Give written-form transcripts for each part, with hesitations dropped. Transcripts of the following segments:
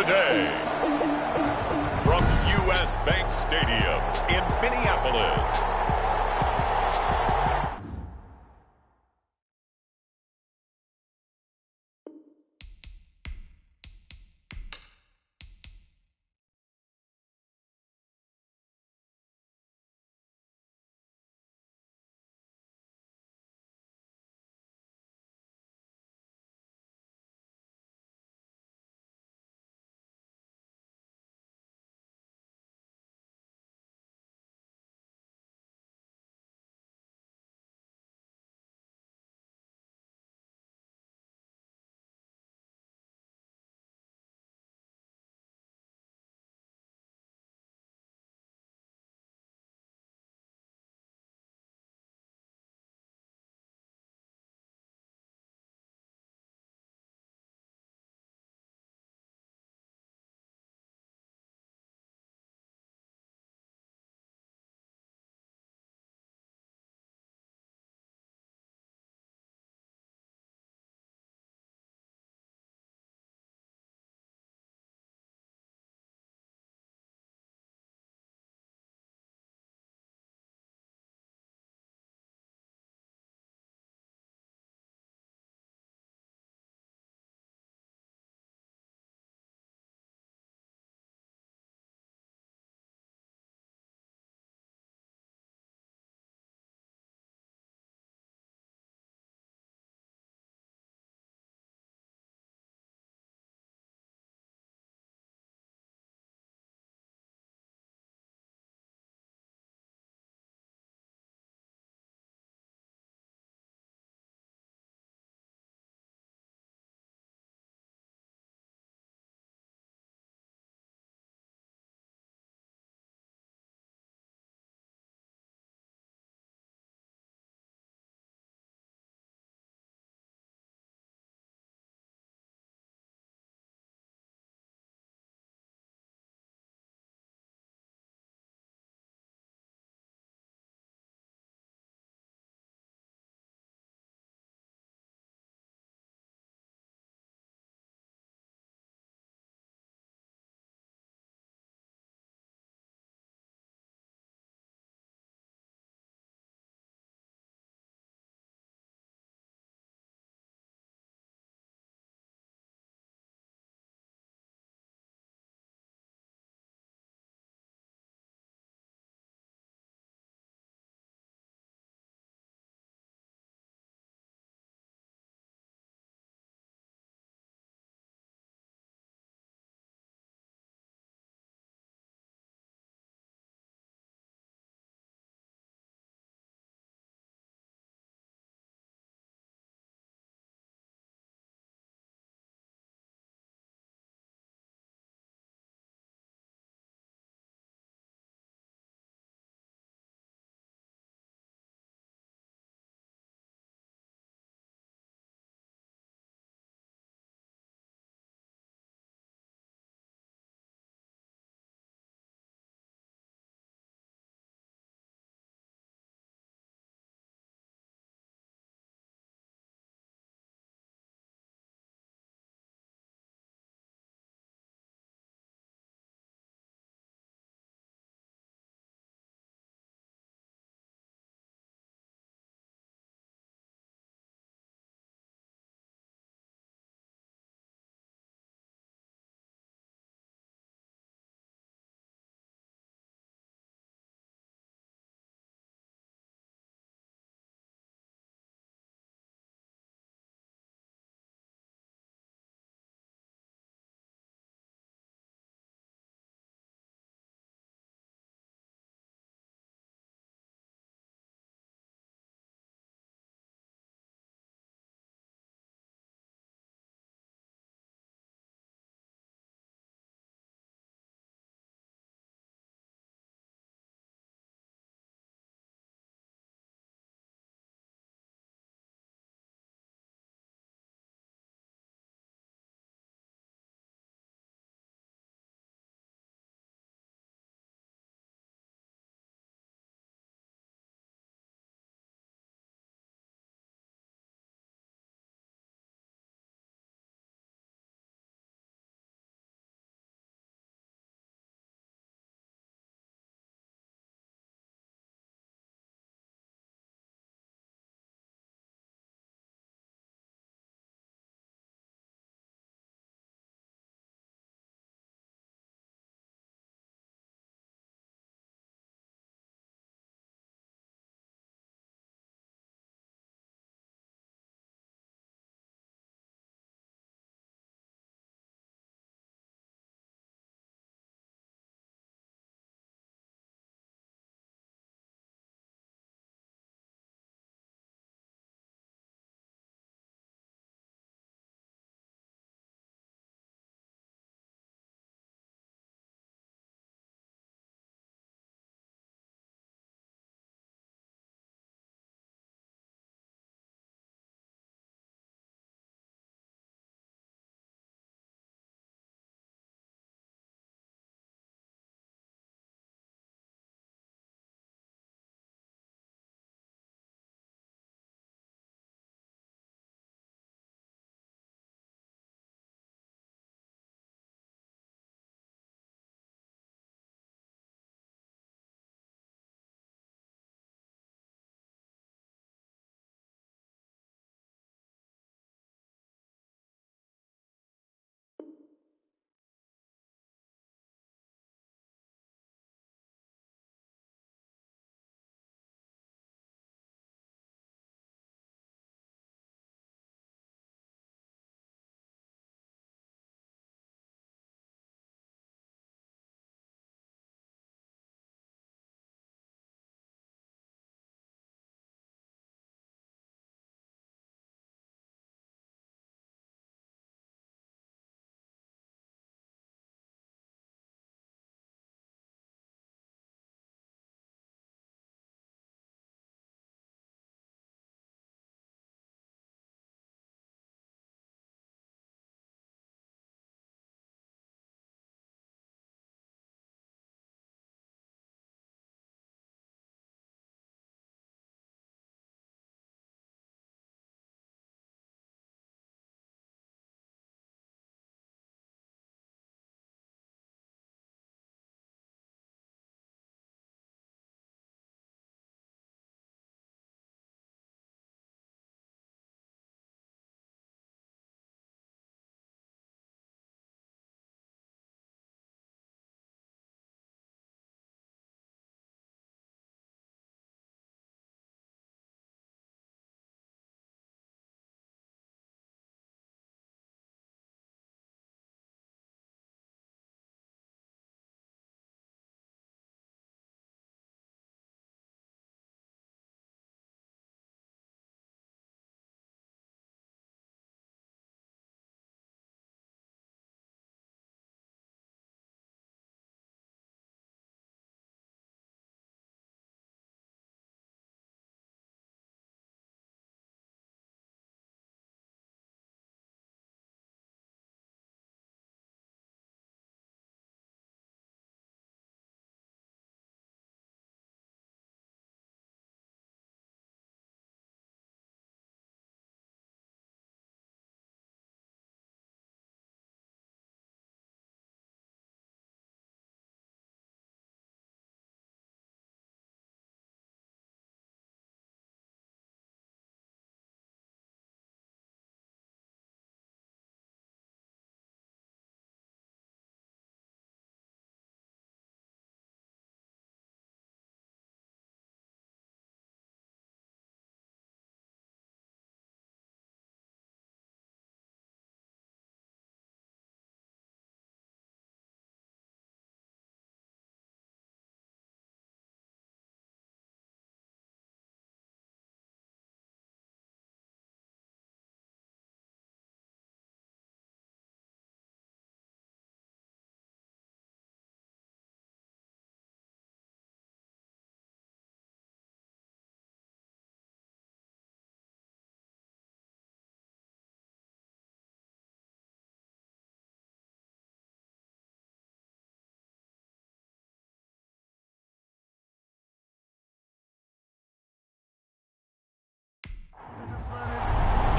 today. From U.S. Bank Stadium in Minneapolis.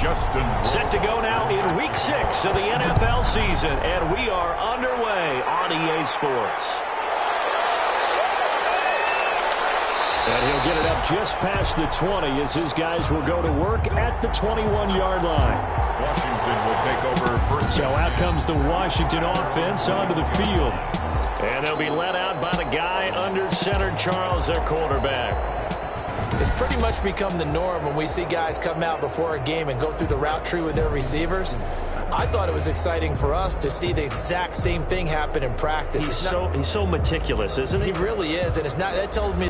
Set to go now in Week 6 of the NFL season, and we are underway on EA Sports. And he'll get it up just past the 20 as his guys will go to work at the 21-yard line. Washington will take over first. So out comes the Washington offense onto the field. And they'll be let out by the guy under center, Charles, their quarterback. It's pretty much become the norm when we see guys come out before a game and go through the route tree with their receivers. I thought it was exciting for us to see the exact same thing happen in practice. He's so meticulous, isn't he? He really is, and it's not. That told me.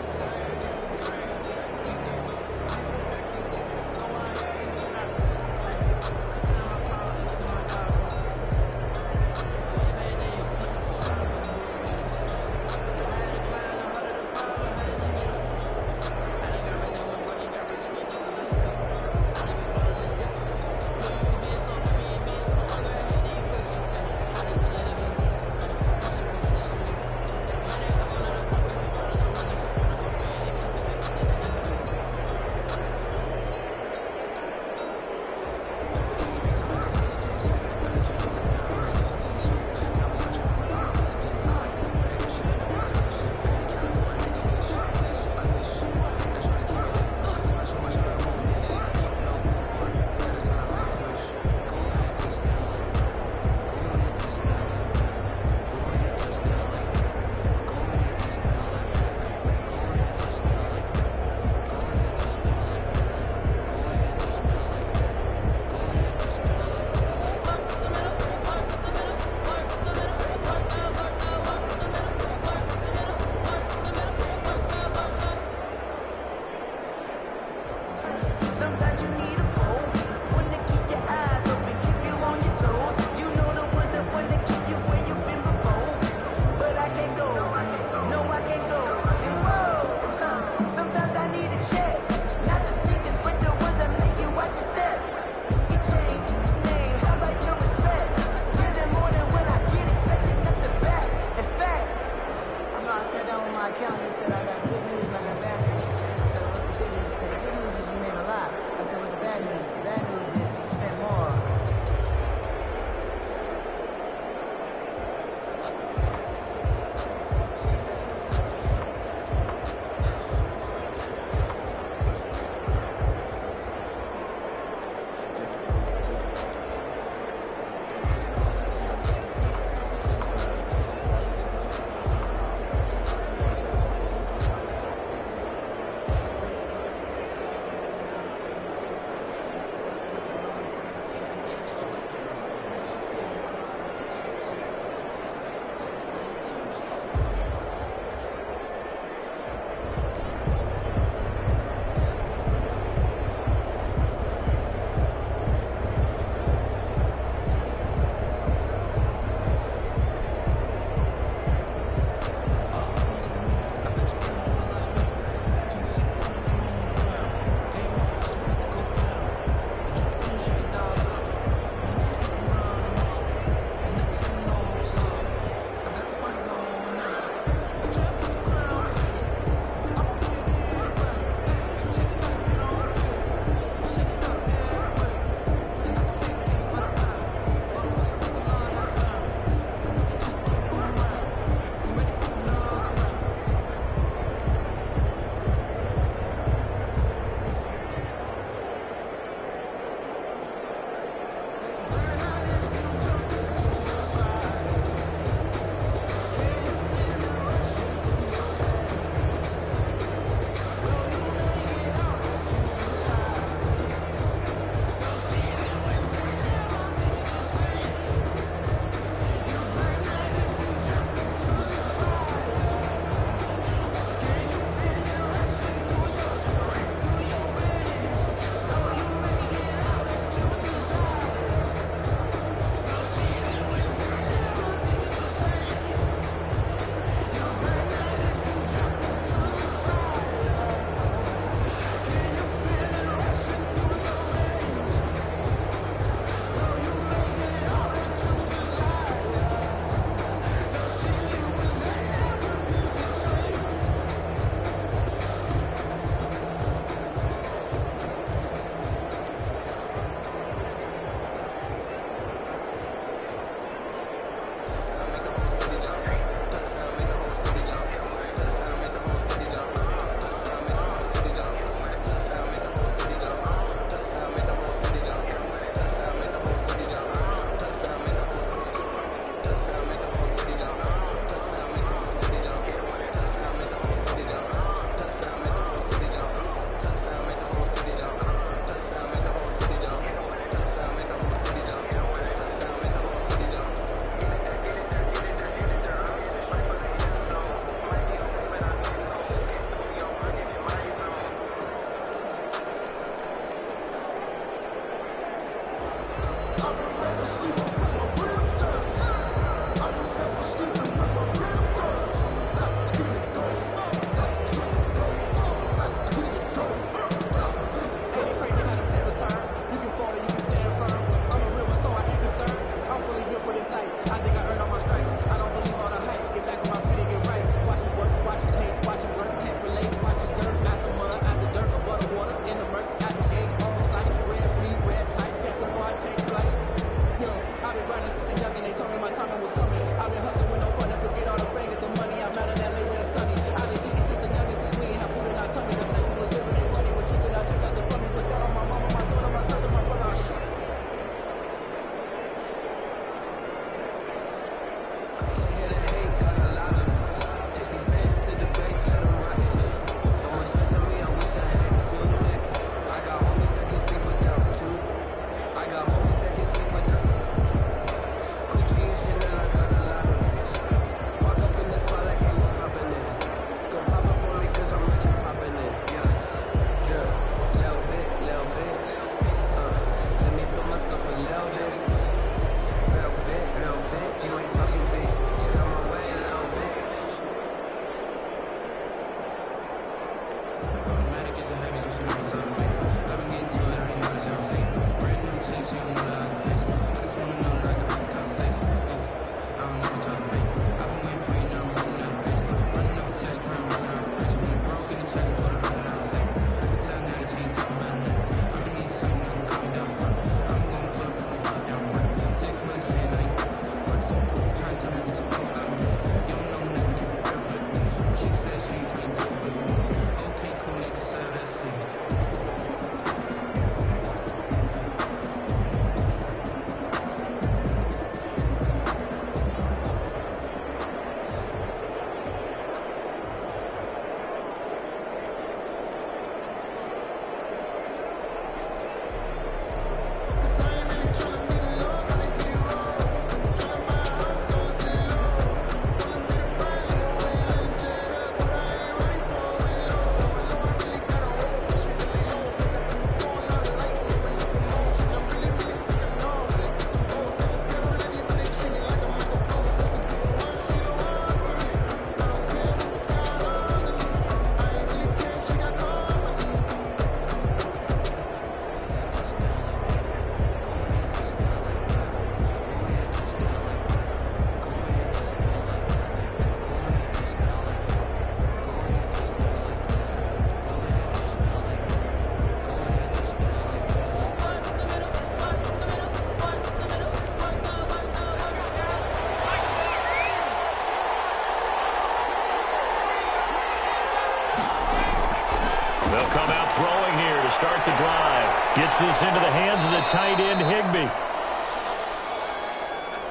Gets this into the hands of the tight end, Higbee.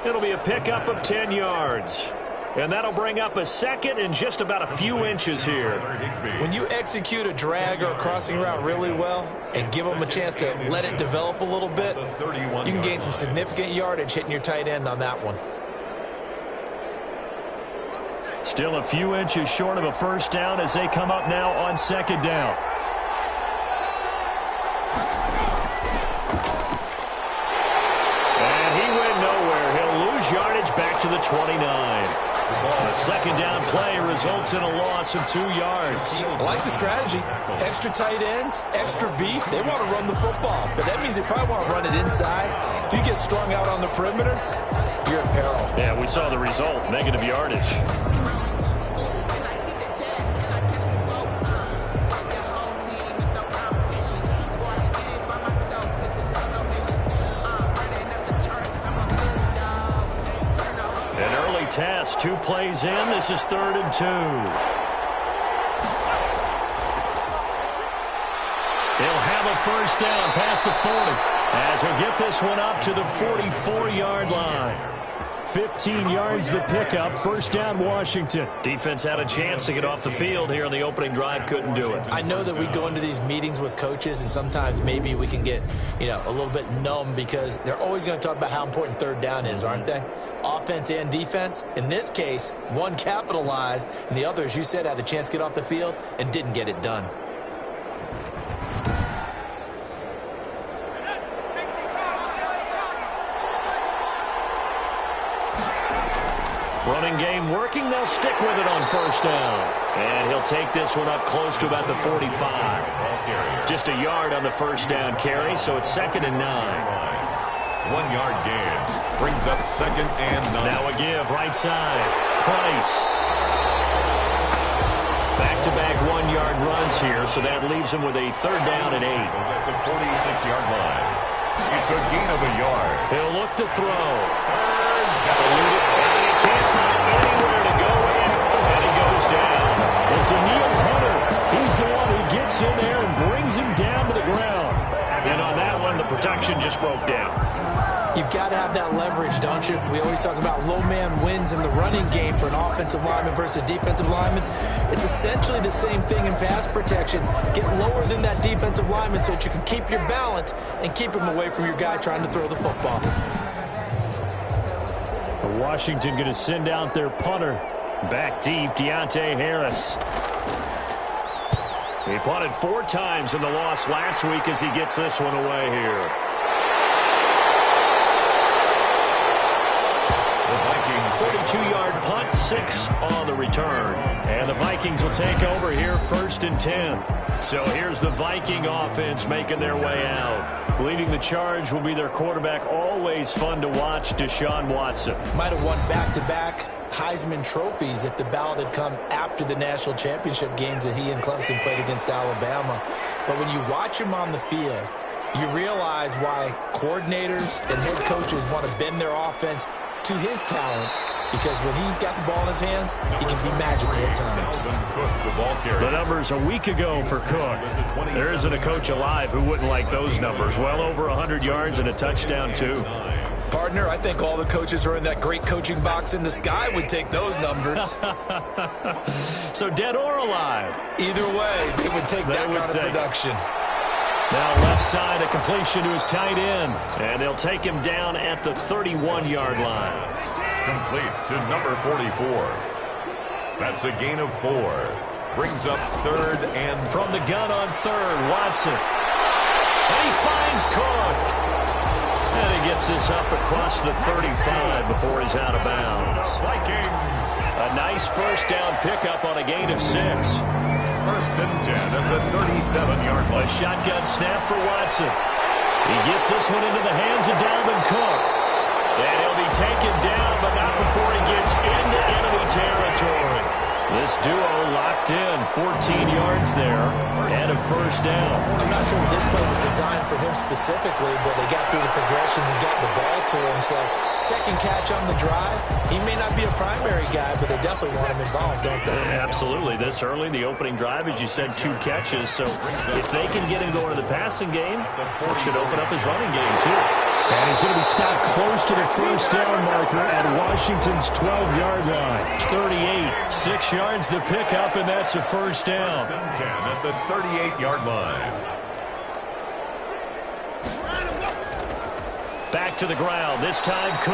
It'll be a pickup of 10 yards. And that'll bring up a second and just about a few inches here. When you execute a drag or a crossing route really well and give them a chance to let it develop a little bit, you can gain some significant yardage hitting your tight end on that one. Still a few inches short of a first down as they come up now on second down. And he went nowhere. He'll lose yardage back to the 29. A second down play results in a loss of 2 yards. I like the strategy. Extra tight ends, extra beef. They want to run the football, but that means they probably want to run it inside. If you get strung out on the perimeter, you're in peril. Yeah, we saw the result, negative yardage. Test, 2 plays in. This is 3rd and 2. He'll have a first down past the 40 as he'll get this one up to the 44-yard line. 15 yards the pickup. First down, Washington. Defense had a chance to get off the field here on the opening drive. Couldn't do it. I know that we go into these meetings with coaches, and sometimes maybe we can get, a little bit numb because they're always going to talk about how important third down is, aren't they? Offense and defense. In this case, one capitalized, and the other, as you said, had a chance to get off the field and didn't get it done. Running game working. They'll stick with it on first down. And he'll take this one up close to about the 45. Just a yard on the first down carry, so it's 2nd and 9. 1 yard gain. Brings up 2nd and 9. Now a give, right side. Price. Back-to-back 1-yard runs here, so that leaves him with a 3rd down and 8. At the 46-yard line. It's a gain of a yard. He'll look to throw. And he can't find anywhere to go in. And he goes down. And Daniil Hunter, he's the one who gets in there and brings him down to the ground. And on that one, the protection just broke down. You've got to have that leverage, don't you? We always talk about low man wins in the running game for an offensive lineman versus a defensive lineman. It's essentially the same thing in pass protection. Get lower than that defensive lineman so that you can keep your balance and keep him away from your guy trying to throw the football. Washington going to send out their punter. Back deep, Deontay Harris. He punted 4 times in the loss last week as he gets this one away here. The Vikings 42-yard punt, 6 on the return. And the Vikings will take over here 1st and 10. So here's the Viking offense making their way out. Leading the charge will be their quarterback, always fun to watch, Deshaun Watson. Might have won back-to-back Heisman trophies if the ballot had come after the national championship games that he and Clemson played against Alabama. But when you watch him on the field, you realize why coordinators and head coaches want to bend their offense to his talents, because when he's got the ball in his hands, he can be magical at times. The numbers a week ago for Cook. There isn't a coach alive who wouldn't like those numbers. Well over 100 yards and a touchdown, too. Partner, I think all the coaches are in that great coaching box in the sky would take those numbers. So dead or alive? Either way, they would take that kind of production. Now left side, a completion to his tight end. And they'll take him down at the 31-yard line. Complete to number 44. That's a gain of 4. Brings up 3rd and... From the gun on 3rd, Watson. And he finds Cook. And he gets this up across the 35 before he's out of bounds. Vikings. A nice first down pickup on a gain of 6. 1st and 10 at the 37-yard line. A shotgun snap for Watson. He gets this one into the hands of Dalvin Cook. And he'll be taken down, but not before he gets into enemy territory. This duo locked in, 14 yards there, and a first down. I'm not sure if this play was designed for him specifically, but they got through the progressions and got the ball to him. So, second catch on the drive. He may not be a primary guy, but they definitely want him involved, don't they? Absolutely. This early, the opening drive, as you said, 2 catches. So, if they can get him going to the passing game, it should open up his running game, too. And he's going to be stopped close to the first down marker at Washington's 12-yard line. 38, 6 yards the pickup, and that's a first down. 10 at the 38-yard line. Back to the ground, this time Cook.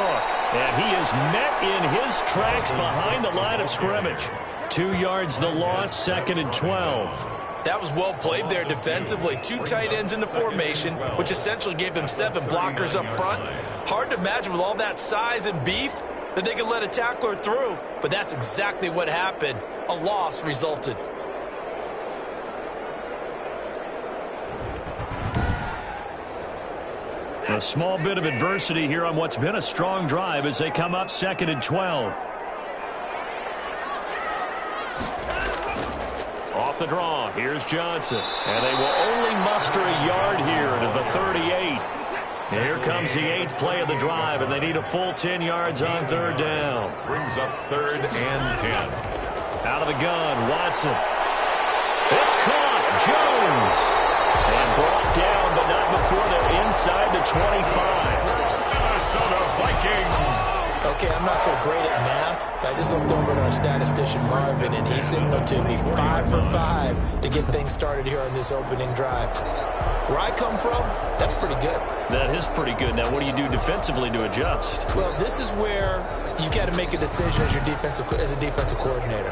And he is met in his tracks behind the line of scrimmage. 2 yards the loss, 2nd and 12. That was well played there defensively. 2 tight ends in the formation, which essentially gave them 7 blockers up front. Hard to imagine with all that size and beef that they could let a tackler through, but that's exactly what happened. A loss resulted. A small bit of adversity here on what's been a strong drive as they come up 2nd and 12. Off the draw, here's Johnson. And they will only muster a yard here to the 38. Here comes the 8th play of the drive, and they need a full 10 yards on 3rd down. Brings up 3rd and 10. Out of the gun, Watson. It's caught, Jones. And brought down, but not before they're inside the 25. Minnesota Vikings. Okay, I'm not so great at math. I just looked over at our statistician, Marvin, and he signaled to me 5 for 5 to get things started here on this opening drive. Where I come from, that's pretty good. That is pretty good. Now, what do you do defensively to adjust? Well, this is where you got to make a decision as a defensive coordinator.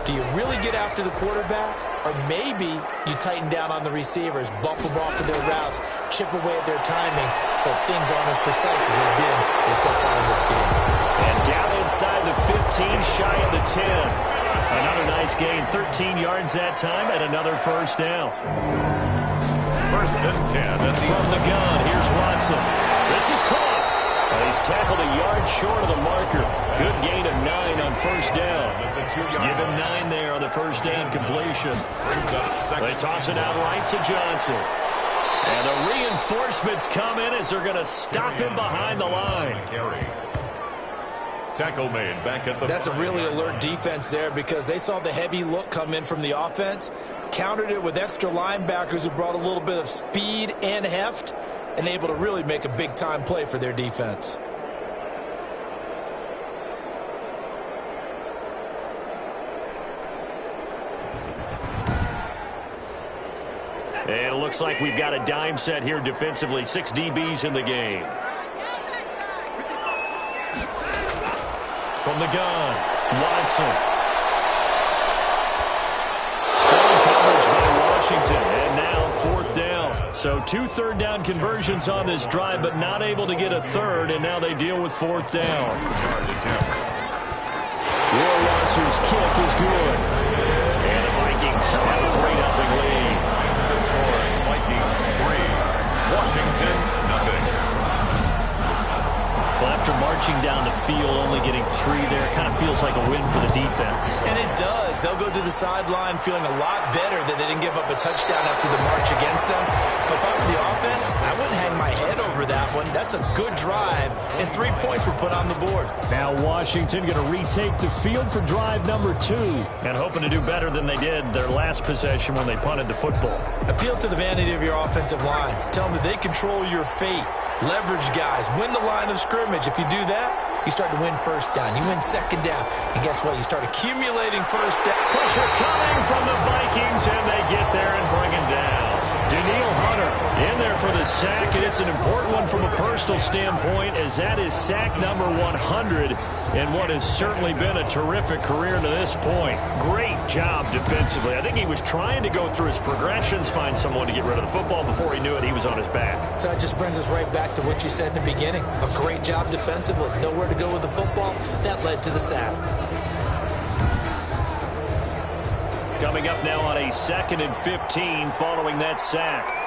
Do you really get after the quarterback, or maybe you tighten down on the receivers, bump them off of their routes, chip away at their timing, so things aren't as precise as they've been so far in this game. And down inside the 15, shy of the 10. Another nice gain, 13 yards that time, and another first down. 1st and 10 from the gun. Here's Watson. This is caught. He's tackled a yard short of the marker. Good gain of 9 on first down. Give him 9 there on the first down completion. They toss it out right to Johnson. And the reinforcements come in as they're going to stop him behind the line. Tackle made back at the... That's a really alert defense there because they saw the heavy look come in from the offense, countered it with extra linebackers who brought a little bit of speed and heft, and able to really make a big-time play for their defense. And it looks like we've got a dime set here defensively. 6 DBs in the game. From the gun, Watson. Strong coverage by Washington, and now 4th down. So 2 third down conversions on this drive, but not able to get a third, and now they deal with 4th down. Warwasser's kick is good. And the Vikings have a 3-0 lead. The score, Vikings 3, Washington 0. Well, after marching down the field, only getting 3 there, kind of feels like a win for the defense. And it does. They'll go to the sideline feeling a lot better that they didn't give up a touchdown after the march against them. But if I were the offense, I wouldn't hang my head over that one. That's a good drive, and 3 points were put on the board. Now Washington going to retake the field for drive number 2. And hoping to do better than they did their last possession when they punted the football. Appeal to the vanity of your offensive line. Tell them that they control your fate. Leverage guys. Win the line of scrimmage. If you do that, you start to win first down. You win second down. And guess what? You start accumulating first down. Pressure coming from the Vikings, and they get there and bring him down. Daniil Hunter in there for the sack, and it's an important one from a personal standpoint, as that is sack number 100 in what has certainly been a terrific career to this point. Great job defensively. I think he was trying to go through his progressions, find someone to get rid of the football. Before he knew it, he was on his back. So that just brings us right back to what you said in the beginning. A great job defensively. Nowhere to go with the football. That led to the sack. Coming up now on a 2nd and 15 following that sack.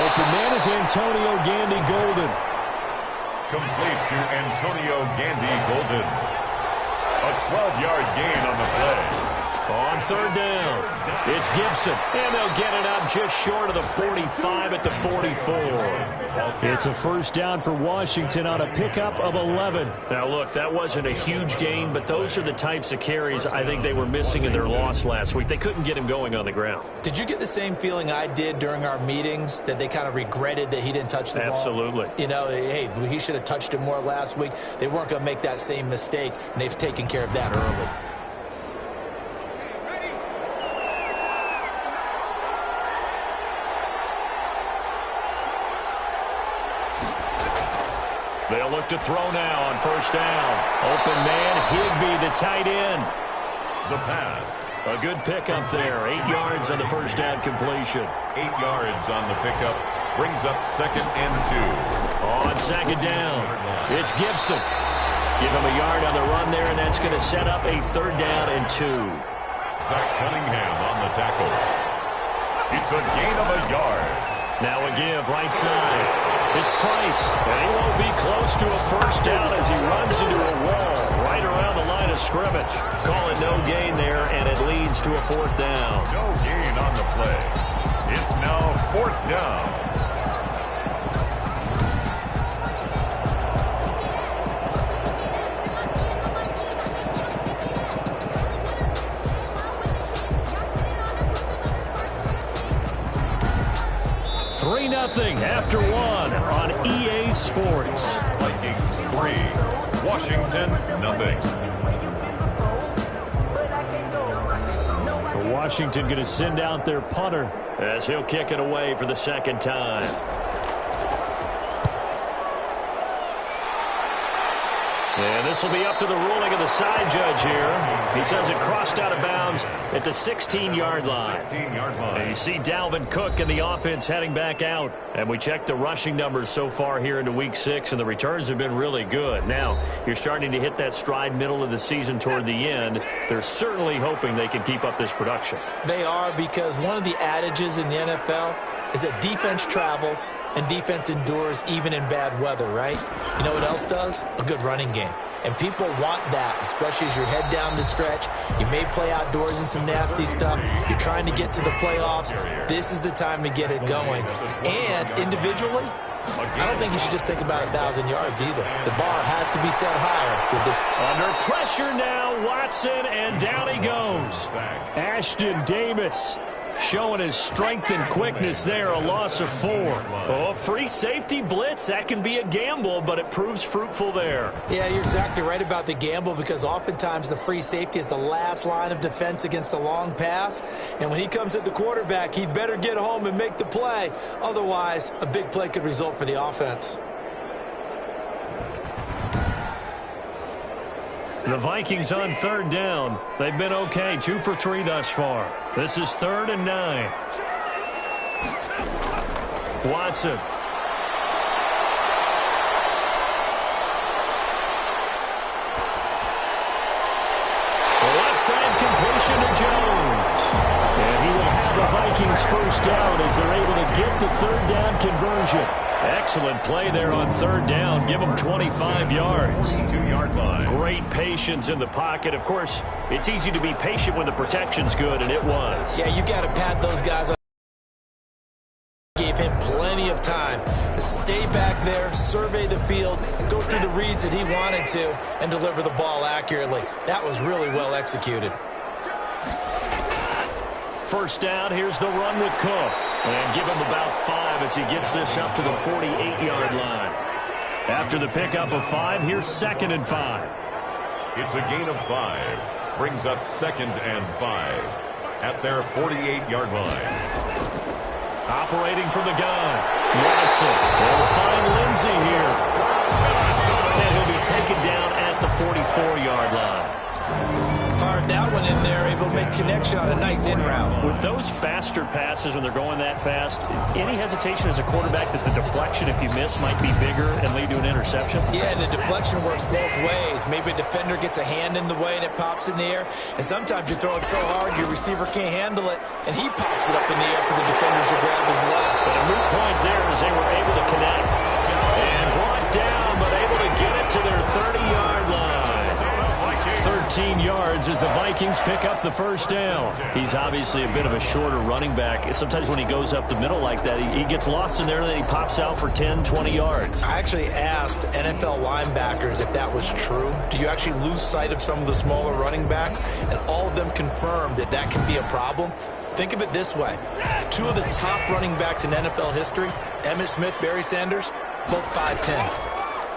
Open man is Antonio Gandy Golden. Complete to Antonio Gandy Golden. A 12-yard gain on the play. On third down, it's Gibson, and they'll get it up just short of the 45 at the 44. It's a first down for Washington on a pickup of 11. Now, look, that wasn't a huge gain, but those are the types of carries I think they were missing in their loss last week. They couldn't get him going on the ground. Did you get the same feeling I did during our meetings, that they kind of regretted that he didn't touch the ball? Absolutely. You know, hey, he should have touched it more last week. They weren't going to make that same mistake, and they've taken care of that early. They'll look to throw now on first down. Open man, Higbee, the tight end. The pass. A good pickup there. 8 yards on the first down completion. 8 yards on the pickup. Brings up 2nd and 2. On second down, it's Gibson. Give him a yard on the run there, and that's going to set up a 3rd down and 2. Zach Cunningham on the tackle. It's a gain of a yard. Now a give right side. It's Price, and he won't be close to a first down as he runs into a wall right around the line of scrimmage. Call it no gain there, and it leads to a 4th down. No gain on the play. It's now 4th down. After 1 on EA Sports. Vikings 3, Washington nothing. Washington going to send out their punter as he'll kick it away for the 2nd time. And this will be up to the ruling of the side judge here. He says it crossed out of bounds at the 16-yard line. 16-yard line. And you see Dalvin Cook and the offense heading back out. And we checked the rushing numbers so far here into Week 6, and the returns have been really good. Now, you're starting to hit that stride middle of the season toward the end. They're certainly hoping they can keep up this production. They are, because one of the adages in the NFL is that defense travels and defense endures even in bad weather, right? You know what else does? A good running game. And people want that, especially as you head down the stretch. You may play outdoors in some nasty stuff. You're trying to get to the playoffs. This is the time to get it going. And individually, I don't think you should just think about 1,000 yards either. The bar has to be set higher with this. Under pressure now, Watson, and down he goes. Ashton Davis showing his strength and quickness there, a loss of 4. Oh, free safety blitz, that can be a gamble, but it proves fruitful there. Yeah, you're exactly right about the gamble, because oftentimes the free safety is the last line of defense against a long pass. And when he comes at the quarterback, he'd better get home and make the play. Otherwise, a big play could result for the offense. The Vikings on 3rd down. They've been okay, 2 for 3 thus far. This is 3rd and 9. Watson. Left side completion to Jones. And he will have the Vikings first down as they're able to get the 3rd down conversion. Excellent play there on 3rd down. Give them 25 yards. 2-yard line. Great patience in the pocket. Of course, it's easy to be patient when the protection's good, and it was. Yeah, you got to pat those guys on. Gave him plenty of time to stay back there, survey the field, go through the reads that he wanted to, and deliver the ball accurately. That was really well executed. First down, here's the run with Cook. And give him about 5 as he gets this up to the 48-yard line. After the pickup of 5, here's 2nd and 5. It's a gain of 5. Brings up 2nd and 5 at their 48-yard line. Operating from the gun, Watson. They'll find Lindsey here. And he'll be taken down at the 44-yard line. Fired that one in there, able to make connection on a nice in route. With those faster passes when they're going that fast, any hesitation as a quarterback that the deflection, if you miss, might be bigger and lead to an interception? Yeah, and the deflection works both ways. Maybe a defender gets a hand in the way and it pops in the air. And sometimes you throw it so hard your receiver can't handle it, and he pops it up in the air for the defenders to grab as well. But a moot point there as they were able to connect. And brought down, but able yards as the Vikings pick up the first down. He's obviously a bit of a shorter running back. Sometimes when he goes up the middle like that, he gets lost in there, and then he pops out for 10, 20 yards. I actually asked NFL linebackers if that was true. Do you actually lose sight of some of the smaller running backs? And all of them confirmed that that can be a problem. Think of it this way. Two of the top running backs in NFL history, Emmitt Smith, Barry Sanders, both 5'10".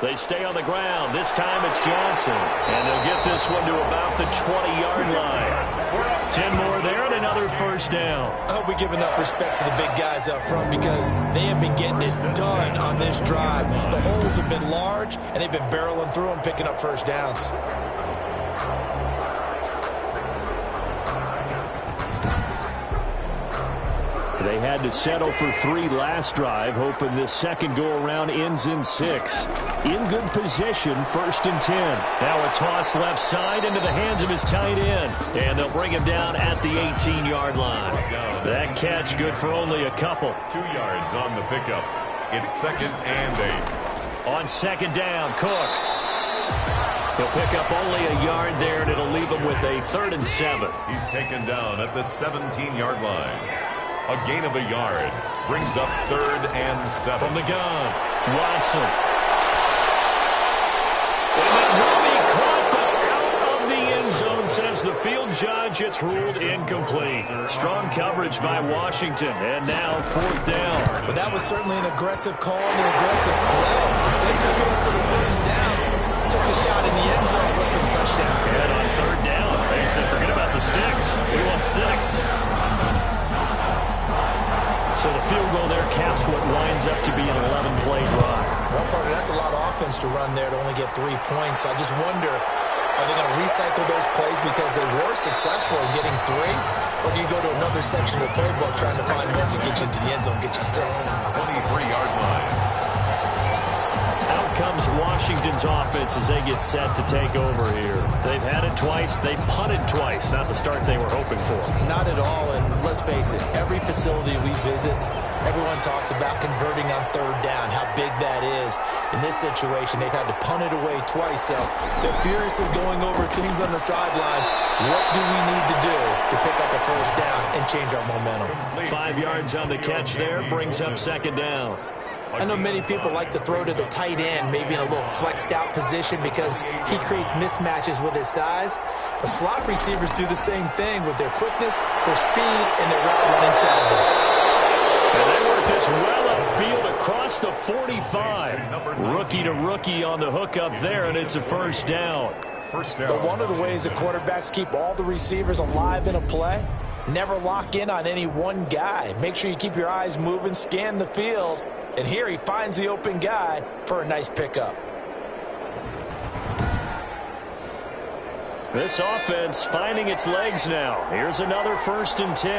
They stay on the ground. This time it's Johnson. And they'll get this one to about the 20-yard line. 10 more there and another first down. I hope we give enough respect to the big guys up front because they have been getting it done on this drive. The holes have been large, and they've been barreling through them, picking up first downs. They had to settle for 3 last drive, hoping this second go-around ends in 6. In good position, 1st and 10. Now a toss left side into the hands of his tight end. And they'll bring him down at the 18-yard line. That catch good for only a couple. 2 yards on the pickup. It's 2nd and 8. On 2nd down, Cook. He'll pick up only a yard there, and it'll leave him with a 3rd and 7. He's taken down at the 17-yard line. A gain of a yard brings up 3rd and 7. From the gun, Watson. And then Roby caught, but out of the end zone, says the field judge. It's ruled incomplete. Strong coverage by Washington, and now 4th down. But that was certainly an aggressive call and an aggressive play. Instead of just going for the first down, took the shot in the end zone, went for the touchdown. And on 3rd down, they said, forget about the sticks. We want 6. So the field goal there caps what winds up to be an 11-play drive. Well, partner, that's a lot of offense to run there to only get 3 points. So I just wonder, are they going to recycle those plays because they were successful in getting 3? Or do you go to another section of the playbook trying to find ones that get you into the end zone, get you 6? 23-yard line. Out comes Washington's offense as they get set to take over here. They've had it twice. They've punted twice. Not the start they were hoping for. Not at all, and let's face it, every facility we visit, everyone talks about converting on 3rd down, how big that is. In this situation, they've had to punt it away twice, so they're furious of going over things on the sidelines. What do we need to do to pick up a first down and change our momentum? 5 yards on the catch there, brings up 2nd down. I know many people like to throw to the tight end, maybe in a little flexed out position because he creates mismatches with his size. But slot receivers do the same thing with their quickness, their speed, and their route running savvy. And they work this well upfield across the 45. Rookie to rookie on the hook up there, and it's a first down. But one of the ways the quarterbacks keep all the receivers alive in a play, never lock in on any one guy. Make sure you keep your eyes moving, scan the field. And here he finds the open guy for a nice pickup. This offense finding its legs now. Here's another 1st and 10.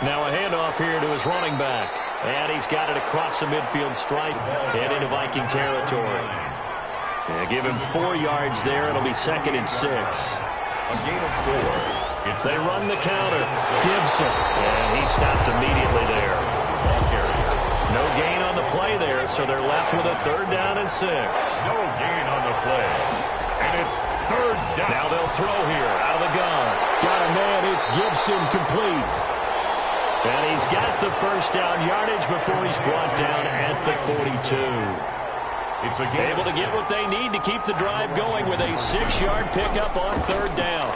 Now a handoff here to his running back. And he's got it across the midfield stripe and into Viking territory. And give him 4 yards there. It'll be 2nd and 6. A gain of 4. They run the counter. Gibson. And he stopped immediately there. No gain on the play there, so they're left with a 3rd down and 6. No gain on the play. And it's 3rd down. Now they'll throw here out of the gun. Got a man. It's Gibson, complete. And he's got the first down yardage before he's brought down at the 42. It's a gain. Able to get what they need to keep the drive going with a 6-yard pickup on 3rd down.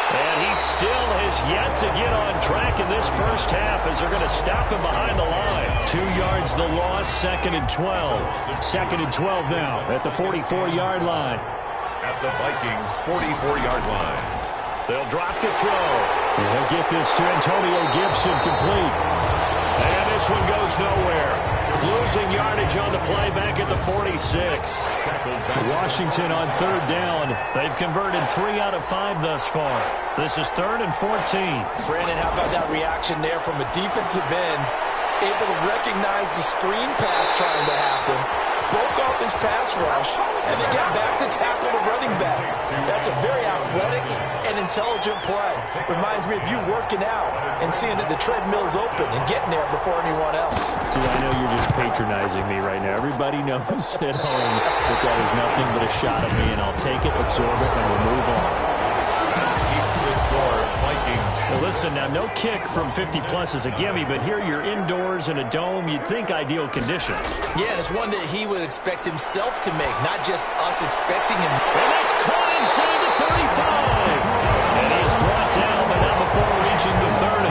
And he still has yet to get on track in this first half as they're going to stop him behind the line. 2 yards the loss, 2nd and 12. 2nd and 12 now at the 44-yard line. At the Vikings' 44-yard line. They'll drop the throw. And they'll get this to Antonio Gibson, complete. And this one goes nowhere. Losing yardage on the play back at the 46. Washington on 3rd down. They've converted 3 out of 5 thus far. This is 3rd and 14. Brandon, how about that reaction there from a defensive end? Able to recognize the screen pass trying to happen. broke off his pass rush and then got back to tackle the running back. That's a very athletic and intelligent play. Reminds me of you working out and seeing that the treadmill's open and getting there before anyone else. See, I know you're just patronizing me right now. Everybody knows at home that that is nothing but a shot at me, and I'll take it, absorb it, and we'll move on. Keeps the score, Vikings. Well, listen, now no kick from 50-plus is a gimme, but here you're indoors in a dome. You'd think ideal conditions. Yeah, and it's one that he would expect himself to make, not just us expecting him. And that's caught inside the 35. And he is brought down, but not before reaching the 30.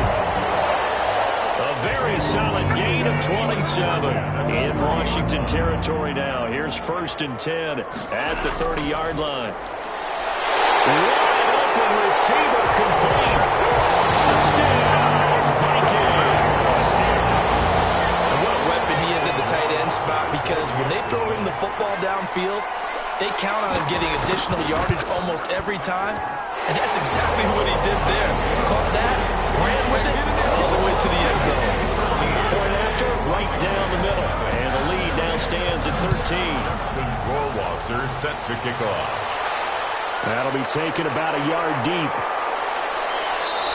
A very solid gain of 27 in Washington territory now. Here's 1st and 10 at the 30-yard line. Wide open receiver complete. Touchdown, Vikings. And what a weapon he is at the tight end spot, because when they throw him the football downfield, they count on him getting additional yardage almost every time. And that's exactly what he did there. Caught that, ran with it, all the way to the end zone. Point after, right down the middle. And the lead now stands at 13. Gorwasser set to kick off. That'll be taken about a yard deep.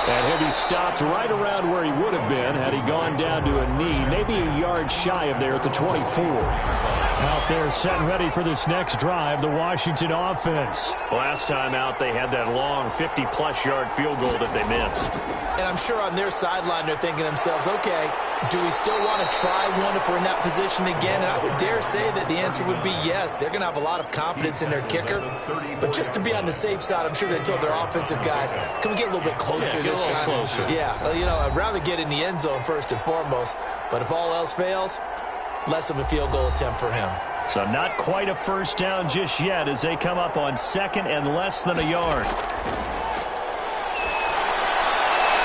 And he'll be stopped right around where he would have been had he gone down to a knee, maybe a yard shy of there at the 24. Out there set and ready for this next drive, the Washington offense. Last time out, they had that long 50-plus yard field goal that they missed. And I'm sure on their sideline they're thinking to themselves, okay, do we still want to try one if we're in that position again? And I would dare say that the answer would be yes. They're going to have a lot of confidence in their kicker. But just to be on the safe side, I'm sure they told their offensive guys, can we get a little bit closer this time? Closer. Yeah, you know, I'd rather get in the end zone first and foremost. But if all else fails, less of a field goal attempt for him. So not quite a first down just yet as they come up on 2nd and less than a yard.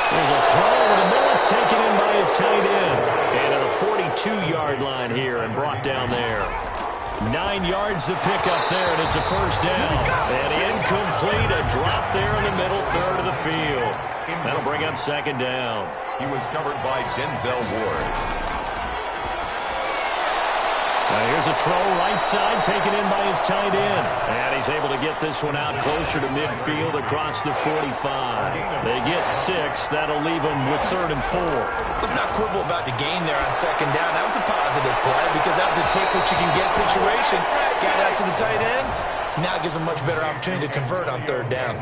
There's a throw over the middle. It's taken in by his tight end. And at a 42-yard line here and brought down there. 9 yards to pick up there, and it's a first down. And incomplete, a drop there in the middle third of the field. That'll bring up 2nd down. He was covered by Denzel Ward. Now here's a throw right side taken in by his tight end. And he's able to get this one out closer to midfield across the 45. They get 6. That'll leave them with 3rd and 4. Let's not quibble about the gain there on 2nd down. That was a positive play because that was a take-what-you-can-get situation. Got out to the tight end. Now gives them much better opportunity to convert on 3rd down.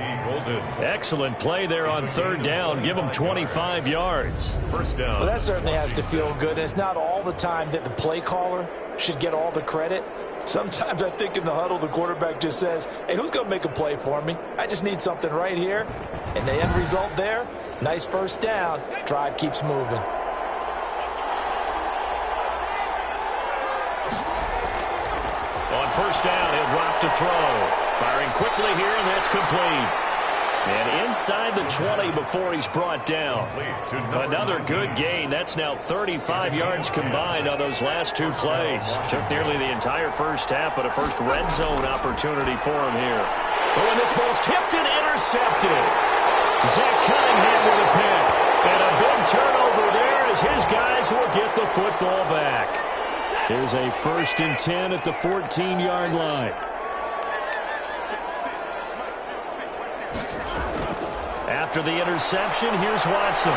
Excellent play there on 3rd down. Give them 25 yards. First down. Well, that certainly has to feel good. And it's not all the time that the play caller should get all the credit. Sometimes I think in the huddle, the quarterback just says, hey, who's going to make a play for me? I just need something right here. And the end result there, nice first down. Drive keeps moving. On first down, he'll drop to throw. Firing quickly here, and that's complete. And inside the 20 before he's brought down. Another good gain. That's now 35 yards combined on those last 2 plays. Took nearly the entire first half, but a first red zone opportunity for him here. Oh, and this ball's tipped and intercepted. Zach Cunningham with a pick. And a big turnover there as his guys will get the football back. Here's a 1st and 10 at the 14-yard line. After the interception, here's Watson.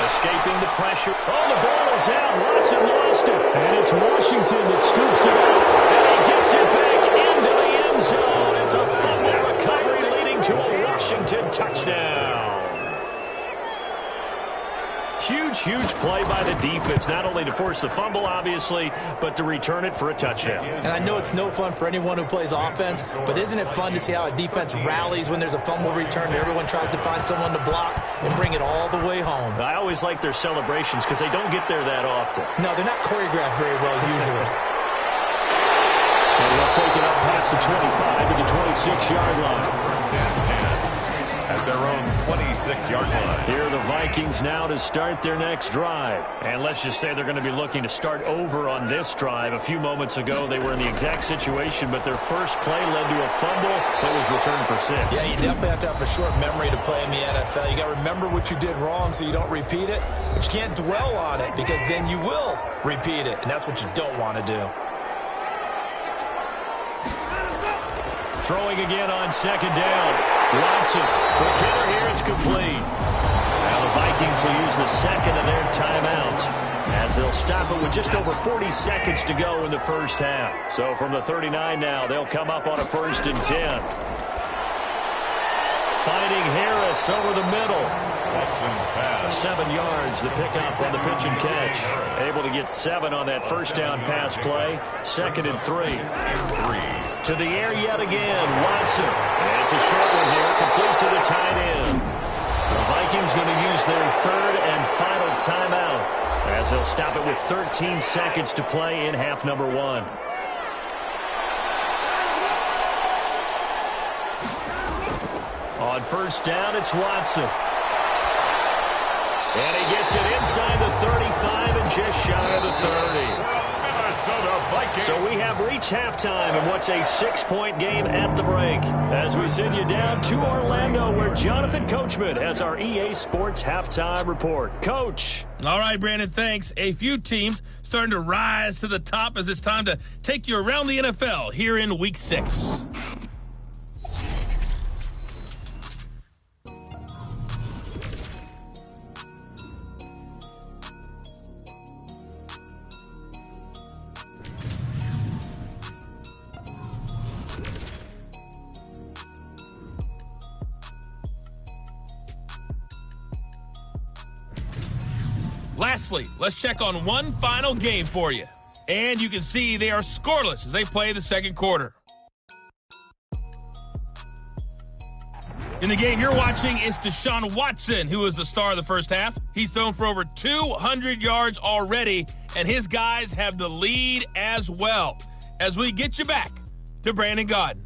Escaping the pressure. Oh, the ball is out. Watson lost it. And it's Washington that scoops it up. And he gets it back into the end zone. It's a fumble recovery leading to a Washington touchdown. Huge play by the defense, not only to force the fumble, obviously, but to return it for a touchdown. And I know it's no fun for anyone who plays offense, but isn't it fun to see how a defense rallies when there's a fumble return and everyone tries to find someone to block and bring it all the way home? I always like their celebrations because they don't get there that often. No, they're not choreographed very well usually. And he'll take it up past the 25 to the 26-yard line. First and 10 at their own 26-yard line. Here are the Vikings now to start their next drive. And let's just say they're going to be looking to start over on this drive. A few moments ago, they were in the exact situation, but their first play led to a fumble that was returned for 6. Yeah, you definitely have to have a short memory to play in the NFL. You got to remember what you did wrong so you don't repeat it, but you can't dwell on it because then you will repeat it, and that's what you don't want to do. Throwing again on second down. Watson. Quick hitter here. It's complete. Now the Vikings will use the second of their timeouts as they'll stop it with just over 40 seconds to go in the first half. So from the 39 now, they'll come up on a 1st and 10. Finding Harris over the middle. 7 yards, the pickup on the pitch and catch. Able to get 7 on that first down pass play. 2nd and 3. To the air yet again, Watson. And it's a short one here, complete to the tight end. The Vikings going to use their 3rd and final timeout as they'll stop it with 13 seconds to play in half number 1. On first down, it's Watson. And he gets it inside the 35 and just shy of the 30. So we have reached halftime in what's a 6-point game at the break. As we send you down to Orlando, where Jonathan Coachman has our EA Sports Halftime Report. Coach. All right, Brandon, thanks. A few teams starting to rise to the top as it's time to take you around the NFL here in Week 6. Lastly, let's check on one final game for you. And you can see they are scoreless as they play the second quarter. In the game you're watching, it's Deshaun Watson, who is the star of the first half. He's thrown for over 200 yards already, and his guys have the lead as well. As we get you back to Brandon Gaudin.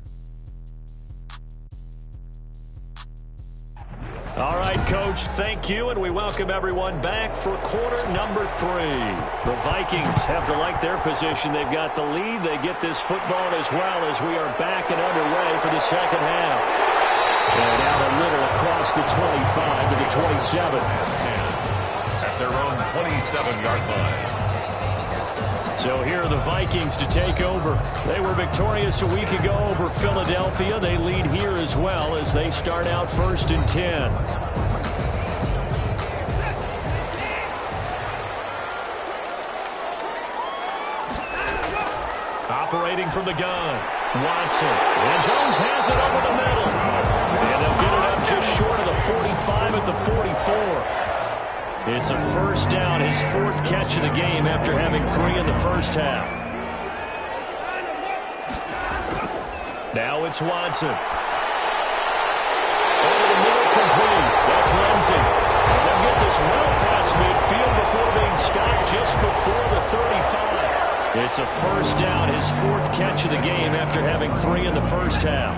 All right, Coach, thank you, and we welcome everyone back for quarter number 3. The Vikings have to like their position. They've got the lead. They get this football as well as we are back and underway for the second half. And out a little across the 25 to the 27. At their own 27-yard line. So here are the Vikings to take over. They were victorious a week ago over Philadelphia. They lead here as well as they start out 1st and 10. Operating from the gun, Watson. And Jones has it over the middle. And they'll get it up just short of the 45 at the 44. It's a first down, his 4th catch of the game after having 3 in the first half. Now it's Watson. Over the middle, complete. That's Lindsey. And they'll get this well past midfield before being stopped just before the 35. It's a first down, his 4th catch of the game after having 3 in the first half.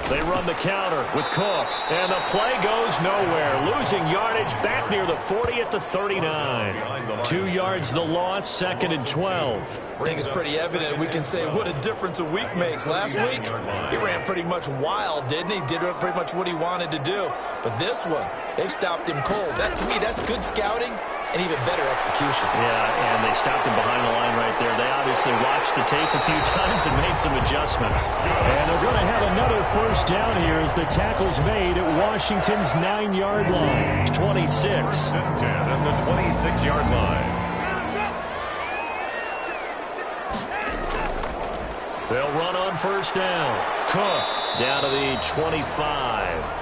They run the counter with Cook, and the play goes nowhere. Losing yardage back near the 40 at the 39. 2 yards the loss, 2nd and 12. I think it's pretty evident. We can say what a difference a week makes. Last week, he ran pretty much wild, didn't he? Did pretty much what he wanted to do. But this one, they've stopped him cold. That, to me, that's good scouting and even better execution. Yeah, and they stopped him behind the line right there. They obviously watched the tape a few times and made some adjustments. And they're going to have another first down here as the tackle's made at Washington's 9-yard line. 26. 1st and 10 at the 26-yard line. They'll run on first down. Cook down to the 25.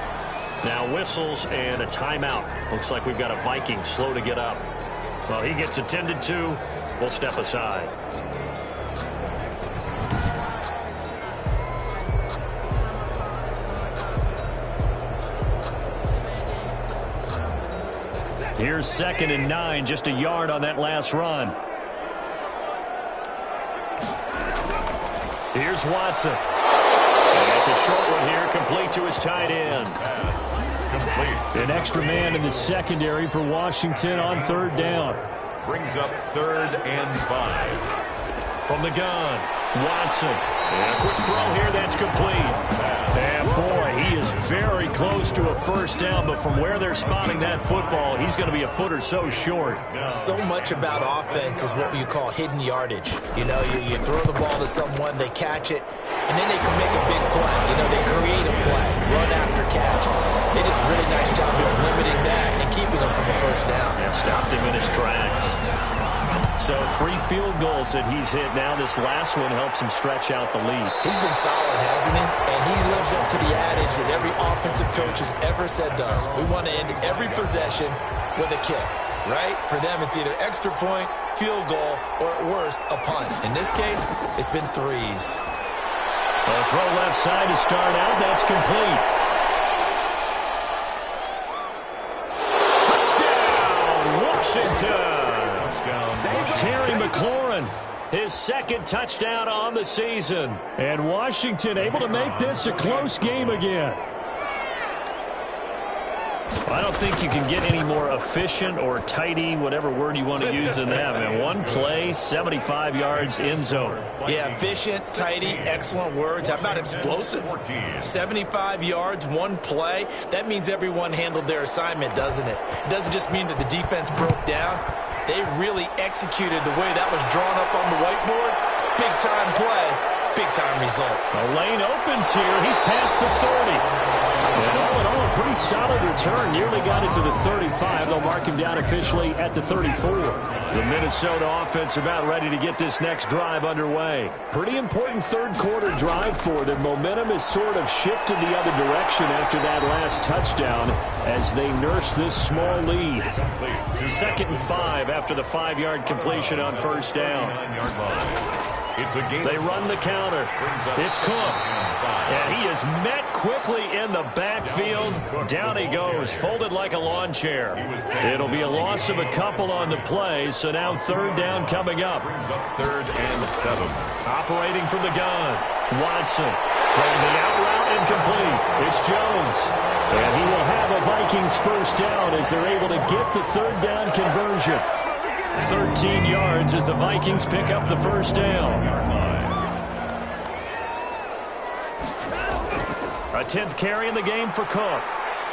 Now whistles and a timeout. Looks like we've got a Viking slow to get up. Well, he gets attended to. We'll step aside. Here's 2nd and 9, just a yard on that last run. Here's Watson. And it's a short one here, complete to his tight end. Complete. An extra man in the secondary for Washington on 3rd down. Brings up 3rd and 5. From the gun, Watson. And a quick throw here, that's complete. And boy, he is very close to a first down, but from where they're spotting that football, he's going to be a foot or so short. So much about offense is what you call hidden yardage. You know, you throw the ball to someone, they catch it, and then they can make a big play. You know, they create a play, run after catch. They did a really nice job of limiting that and keeping him from a first down. Yeah, stopped him in his tracks. So 3 field goals that he's hit now. This last one helps him stretch out the lead. He's been solid, hasn't he? And he lives up to the adage that every offensive coach has ever said to us. We want to end every possession with a kick, right? For them, it's either extra point, field goal, or at worst, a punt. In this case, it's been threes. A throw left side to start out. That's complete. Touchdown, Washington. Terry McLaurin, his second touchdown on the season. And Washington able to make this a close game again. I don't think you can get any more efficient or tidy, whatever word you want to use in that, man. One play, 75 yards, end zone. Yeah, efficient, tidy, excellent words. How about explosive? 75 yards, one play. That means everyone handled their assignment, doesn't it? It doesn't just mean that the defense broke down. They really executed the way that was drawn up on the whiteboard. Big-time play, big-time result. The lane opens here. He's past the 30. And all in all, a pretty solid return. Nearly got it to the 35. They'll mark him down officially at the 34. The Minnesota offense about ready to get this next drive underway. Pretty important third quarter drive for them. Momentum has sort of shifted the other direction after that last touchdown as they nurse this small lead. 2nd and 5 after the 5-yard completion on first down. They run the counter. It's Cook. And he is met quickly in the backfield. Down he goes, folded like a lawn chair. It'll be a loss of a couple on the play, so now 3rd down coming up. 3rd and 7. Operating from the gun. Watson throwing the out route incomplete. It's Jones. And he will have a Vikings first down as they're able to get the 3rd down conversion. 13 yards as the Vikings pick up the first down. A 10th carry in the game for Cook.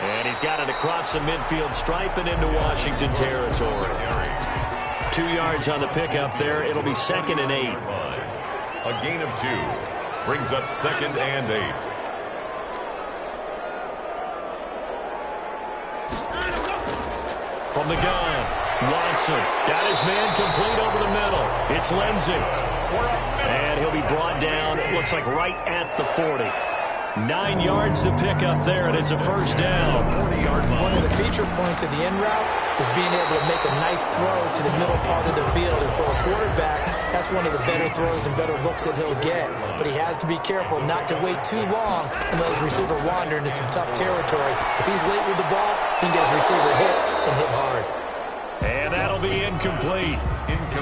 And he's got it across the midfield stripe and into Washington territory. 2 yards on the pickup there. It'll be 2nd and 8. A gain of 2 brings up 2nd and 8. From the gun, Watson got his man complete over the middle. It's Lindsey. And he'll be brought down, it looks like right at the 40. 9 yards to pick up there, and it's a first down. 40-yard line. One of the feature points of the end route is being able to make a nice throw to the middle part of the field. And for a quarterback, that's one of the better throws and better looks that he'll get. But he has to be careful not to wait too long and let his receiver wander into some tough territory. If he's late with the ball, he can get his receiver hit and hit hard. And that'll be incomplete.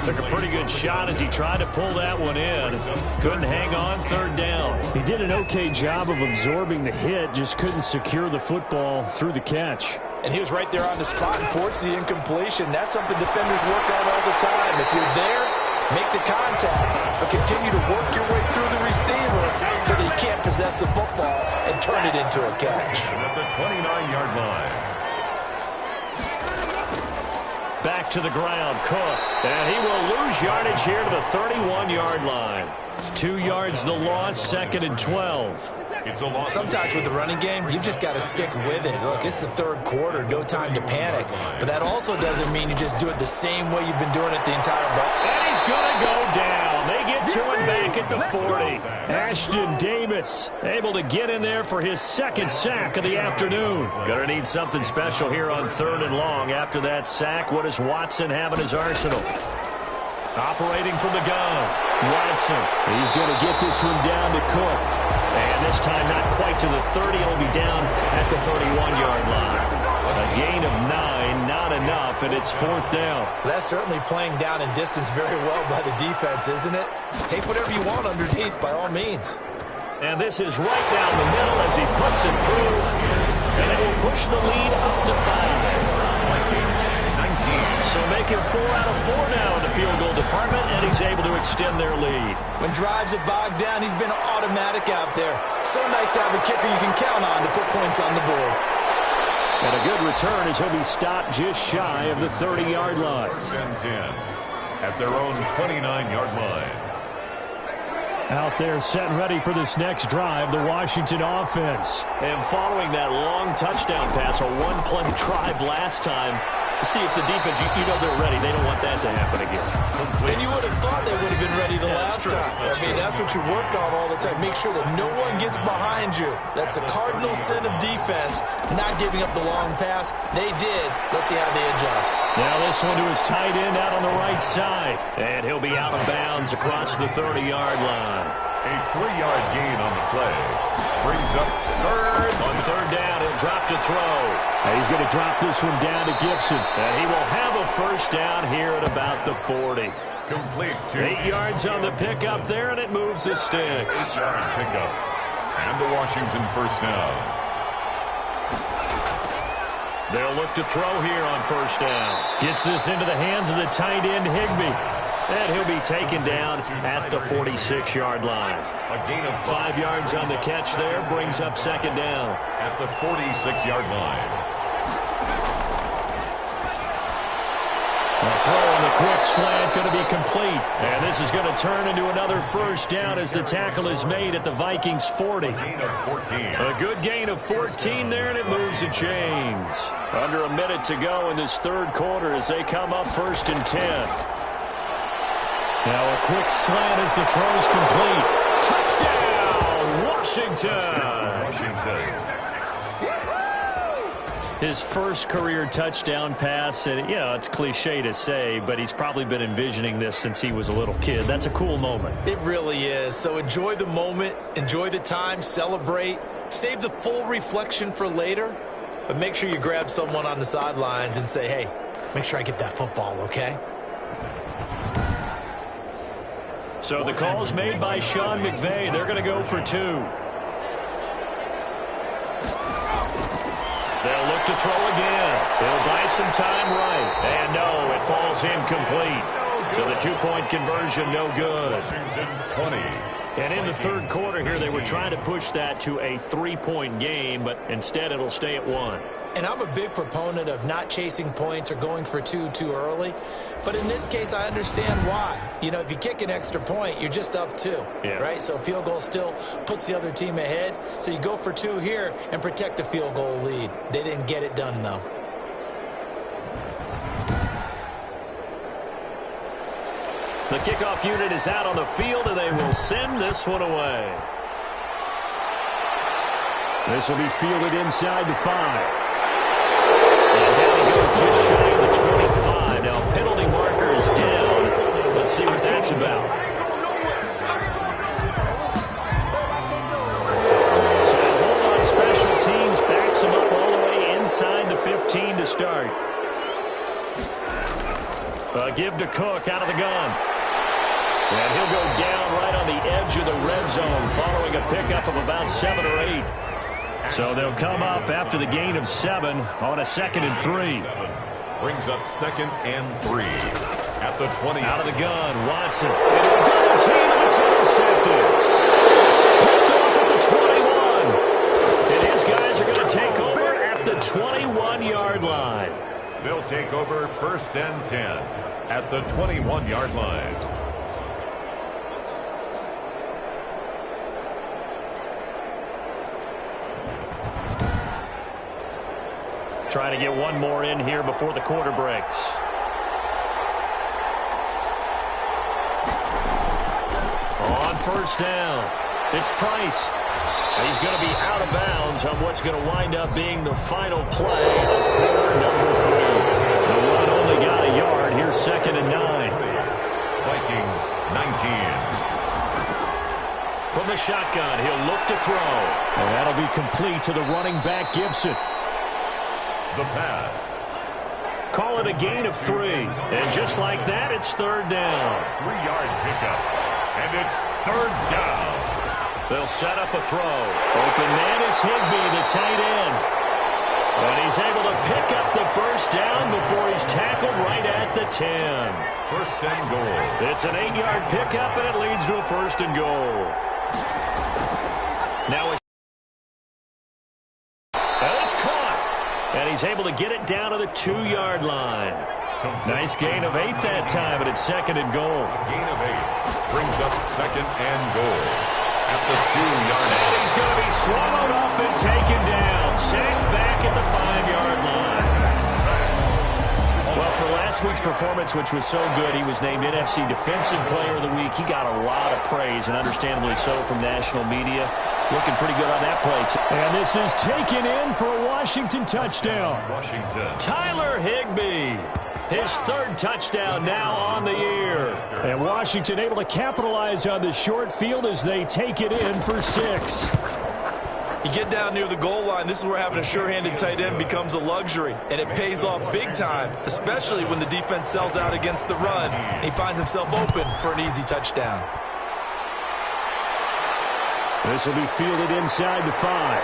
Took a pretty good shot as he tried to pull that one in. Couldn't hang on, 3rd down. He did an okay job of absorbing the hit, just couldn't secure the football through the catch. And he was right there on the spot and forced the incompletion. That's something defenders work on all the time. If you're there, make the contact, but continue to work your way through the receiver so that he can't possess the football and turn it into a catch. At the 29-yard line. Back to the ground, Cook. And he will lose yardage here to the 31-yard line. 2 yards the loss, 2nd and 12. It's a loss. Sometimes with the running game, you've just got to stick with it. Look, it's the 3rd quarter, no time to panic. But that also doesn't mean you just do it the same way you've been doing it the entire ball. And he's going to go down. They get to him back at the 40. Ashton Davis able to get in there for his 2nd sack of the afternoon. Going to need something special here on 3rd and long. After that sack, what does Watson have in his arsenal? Operating from the gun, Watson. He's going to get this one down to Cook. And this time not quite to the 30. It'll be down at the 31-yard line. A gain of 9, not enough, and it's 4th down. That's certainly playing down in distance very well by the defense, isn't it? Take whatever you want underneath, by all means. And this is right down the middle as he puts it through. And it will push the lead up to 5. So making 4 out of 4 now in the field goal department, and he's able to extend their lead. When drives are bogged down, he's been automatic out there. So nice to have a kicker you can count on to put points points on the board. And a good return as he'll be stopped just shy of the 30-yard line. 1st and 10 at their own 29-yard line. Out there set and ready for this next drive, the Washington offense. And following that long touchdown pass, a one-play drive last time, see if the defense, you know they're ready. They don't want that to happen again. And you would have thought they would have been ready the last time. That's what you work on all the time. Make sure that no one gets behind you. That's the cardinal sin of defense, not giving up the long pass. They did. Let's see how they adjust. Now this one to his tight end out on the right side. And he'll be out of bounds across the 30-yard line. A 3-yard gain on the play. Brings up third. On 3rd down, he'll drop to throw. And he's going to drop this one down to Gibson. And he will have a 1st down here at about the 40. Complete to 8 yards on the pickup there, and it moves the sticks. 8-yard pickup. And the Washington 1st down. They'll look to throw here on 1st down. Gets this into the hands of the tight end, Higbee. And he'll be taken down at the 46-yard line. A gain of 5 yards on the catch there, brings up 2nd down. At the 46-yard line. A throw on the quick slant going to be complete. And this is going to turn into another 1st down as the tackle is made at the Vikings 40. Gain of 14. A good gain of 14 there, and it moves the chains. Under a minute to go in this 3rd quarter as they come up 1st and 10. Now a quick slant as the throw's complete. Touchdown, Washington. His first career touchdown pass, and it's cliche to say, but he's probably been envisioning this since he was a little kid. That's a cool moment. It really is. So enjoy the moment, enjoy the time, celebrate, save the full reflection for later, but make sure you grab someone on the sidelines and say, hey, make sure I get that football, okay? So the call's made by Sean McVay. They're going to go for 2. They'll look to throw again. They'll buy some time right. And no, it falls incomplete. So the 2-point conversion, no good. Washington 20. And in the 3rd quarter here, they were trying to push that to a 3-point game, but instead it'll stay at 1. And I'm a big proponent of not chasing points or going for 2 too early. But in this case, I understand why. If you kick an extra point, you're just up 2, right? So field goal still puts the other team ahead. So you go for 2 here and protect the field goal lead. They didn't get it done, though. The kickoff unit is out on the field, and they will send this one away. This will be fielded inside the 5. And down he goes just shy of the 25. Now, penalty marker is down. Let's see what that's about. So a hold on special teams backs him up all the way inside the 15 to start. Give to Cook out of the gun. And he'll go down right on the edge of the red zone following a pickup of about 7 or 8. So they'll come up after the gain of 7 on a 2nd and 3. Brings up 2nd and 3 at the 20. Out of the gun, Watson. Into a double team, and it's intercepted. Picked off at the 21. And his guys are going to take over at the 21-yard line. They'll take over 1st and 10 at the 21-yard line. Trying to get one more in here before the quarter breaks. On 1st down, it's Price. He's going to be out of bounds on what's going to wind up being the final play of quarter number 3. The run only got a yard. Here's 2nd and 9. Vikings 19. From the shotgun, he'll look to throw. And that'll be complete to the running back, Gibson. The pass. Call it a gain of 3. And just like that, it's 3rd down. 3-yard pickup. And it's 3rd down. They'll set up a throw. Open man is Higbee, the tight end. And he's able to pick up the 1st down before he's tackled right at the 10. 1st and goal. It's an 8-yard pickup, and it leads to a 1st and goal. Now a And he's able to get it down to the 2-yard line. Nice gain of 8 that time, but it's 2nd and goal. Gain of 8 brings up 2nd and goal at the 2-yard line. And he's going to be swallowed up and taken down. Sacked back at the 5-yard line. Well, for last week's performance, which was so good, he was named NFC Defensive Player of the Week. He got a lot of praise, and understandably so, from national media. Looking pretty good on that play. And this is taken in for a Washington touchdown. Washington. Tyler Higbee. His 3rd touchdown now on the year. And Washington able to capitalize on the short field as they take it in for 6. You get down near the goal line, this is where having a sure-handed tight end becomes a luxury, and it pays off big time, especially when the defense sells out against the run. He finds himself open for an easy touchdown. This will be fielded inside the 5.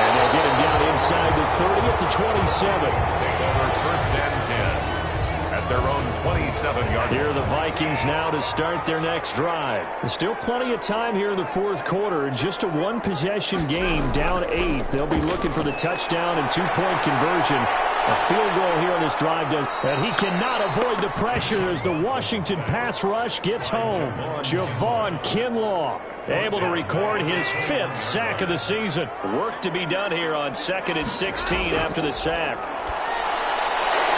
And they'll get him down inside the 30 at the 27. Take over 1st and 10 at their own 27-yard. Here are the Vikings now to start their next drive. There's still plenty of time here in the 4th quarter. In just a 1-possession game, down 8. They'll be looking for the touchdown and 2-point conversion. A field goal here on this drive does. And he cannot avoid the pressure as the Washington pass rush gets home. Javon Kinlaw able to record his 5th sack of the season. Work to be done here on 2nd and 16 after the sack.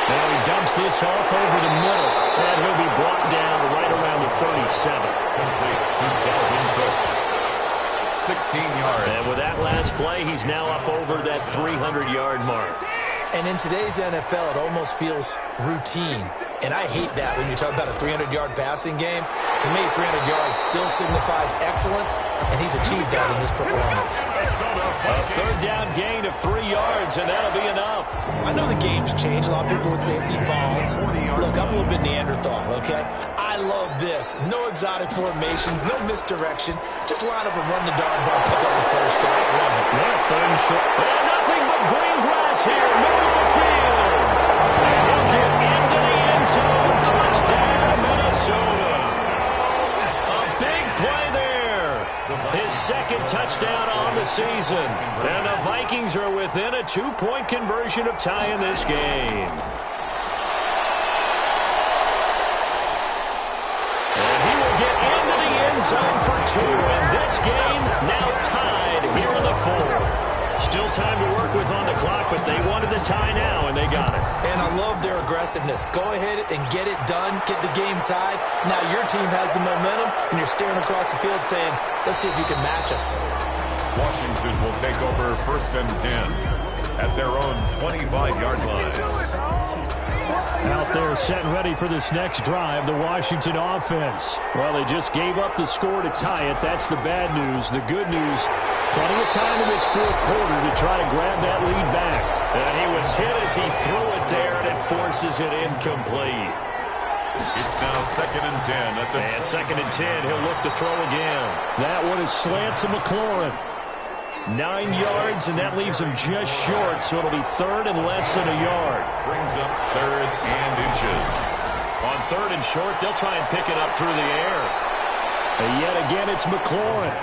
Now he dumps this off over the middle. And he'll be brought down right around the 37. Complete to Dalvin Cook. 16 yards. And with that last play, he's now up over that 300-yard mark. And in today's NFL, it almost feels routine. And I hate that when you talk about a 300-yard passing game. To me, 300 yards still signifies excellence, and he's achieved that in this performance. A 3rd down gain of 3 yards, and that'll be enough. I know the game's changed. A lot of people would say it's evolved. Look, I'm a little bit Neanderthal, okay? I love this. No exotic formations, no misdirection. Just line up and run the darn ball, pick up the 1st down. I love it. Yeah, 3rd and short. And nothing but green grass here, middle of the field. And he'll get into the end zone. Touchdown, Minnesota. A big play there. His 2nd touchdown on the season. And the Vikings are within a 2-point conversion of tying this game. And he will get into the end zone for 2. And this game now tied here in the 4th. Still time to work with on the clock, but they wanted the tie now, and they got it. And I love their aggressiveness. Go ahead and get it done, get the game tied. Now your team has the momentum, and you're staring across the field saying, let's see if you can match us. Washington will take over 1st and 10 at their own 25-yard line. Out there set and ready for this next drive, the Washington offense. Well, they just gave up the score to tie it. That's the bad news. The good news, plenty of time in this 4th quarter to try to grab that lead back. And he was hit as he threw it there, and it forces it incomplete. It's now 2nd and 10 at the... And 2nd and 10, he'll look to throw again. That one is slant to McLaurin. 9 yards, and that leaves him just short, so it'll be 3rd and less than a yard. Brings up 3rd and inches. On 3rd and short, they'll try and pick it up through the air. And yet again, it's McLaurin.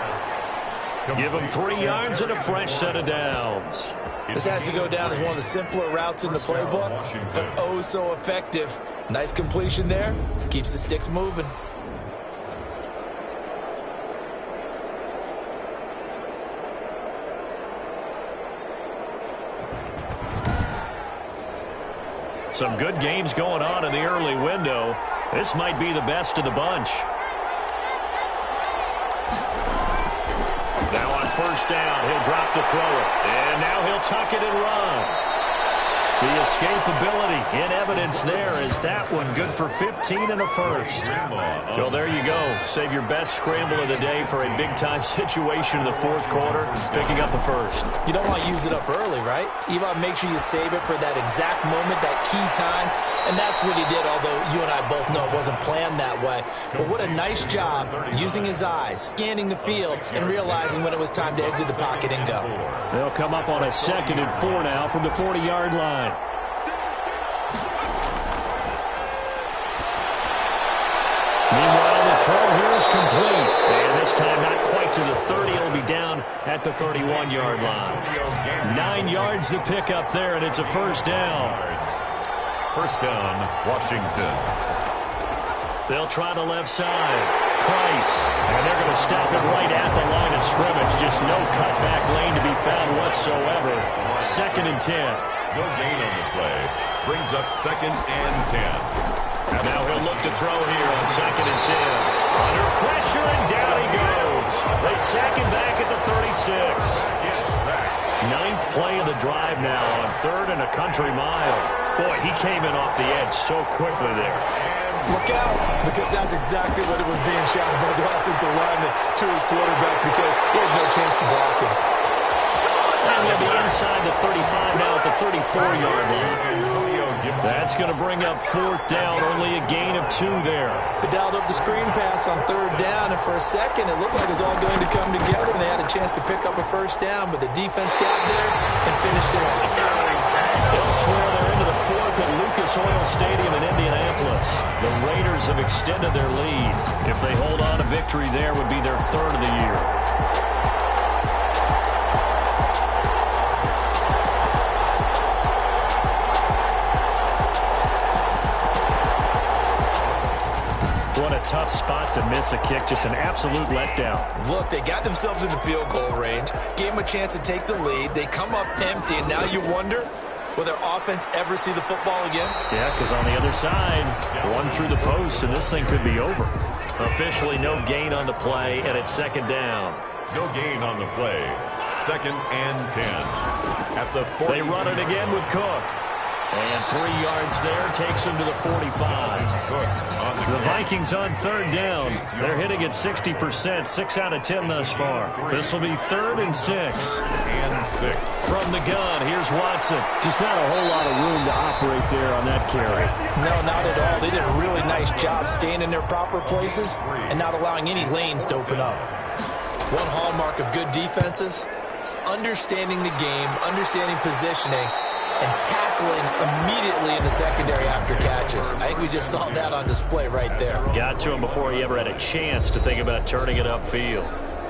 Give him 3 yards and a fresh set of downs. This has to go down as one of the simpler routes in the playbook, but oh so effective. Nice completion there. Keeps the sticks moving. Some good games going on in the early window. This might be the best of the bunch. Now on 1st down, he'll drop to throw it. And now he'll tuck it and run. The escapability in evidence there is that one good for 15 and a 1st. So there you go. Save your best scramble of the day for a big-time situation in the 4th quarter, picking up the 1st. You don't want to use it up early, right? You want to make sure you save it for that exact moment, that key time. And that's what he did, although you and I both know it wasn't planned that way. But what a nice job using his eyes, scanning the field, and realizing when it was time to exit the pocket and go. They'll come up on a 2nd and 4 now from the 40-yard line. Meanwhile, the throw here is complete. And this This time not quite to the 30. It'll be down at the 31-yard line. 9 yards to pick up there, and it's a first down. First down, Washington. They'll try the left side. Price. And they're going to stop it right at the line of scrimmage. Just no cutback lane to be found whatsoever. 2nd and 10. No gain on the play. Brings up 2nd and 10. And now he'll look to throw here on 2nd and 10. Under pressure, and down he goes. They sack him back at the 36. Yes, sack. 9th play of the drive now on 3rd and a country mile. Boy, he came in off the edge so quickly there. Look out, because that's exactly what it was being shouted by the offensive lineman to his quarterback, because he had no chance to block him. And they'll be inside the 35 now at the 34-yard line. That's going to bring up 4th down, only a gain of 2 there. They dialed up the screen pass on 3rd down, and for a second it looked like it was all going to come together, and they had a chance to pick up a first down, but the defense got there and finished it off. Elsewhere, they're into the 4th at Lucas Oil Stadium in Indianapolis. The Raiders have extended their lead. If they hold on to victory there, would be their 3rd of the year. What a tough spot to miss a kick. Just an absolute letdown. Look, they got themselves in the field goal range, gave them a chance to take the lead. They come up empty, and now you wonder, will their offense ever see the football again? Yeah, because on the other side, one through the post, and this thing could be over. Officially no gain on the play, and it's 2nd down. No gain on the play. 2nd and 10. At the 40. They run it again with Cook. And 3 yards there takes them to the 45. The Vikings on 3rd down. They're hitting at 60%, 6 out of 10 thus far. This will be 3rd and 6. And 6. From the gun, here's Watson. Just not a whole lot of room to operate there on that carry. No, not at all. They did a really nice job staying in their proper places and not allowing any lanes to open up. One hallmark of good defenses is understanding the game, understanding positioning, and tackling immediately in the secondary after catches. I think we just saw that on display right there. Got to him before he ever had a chance to think about turning it upfield.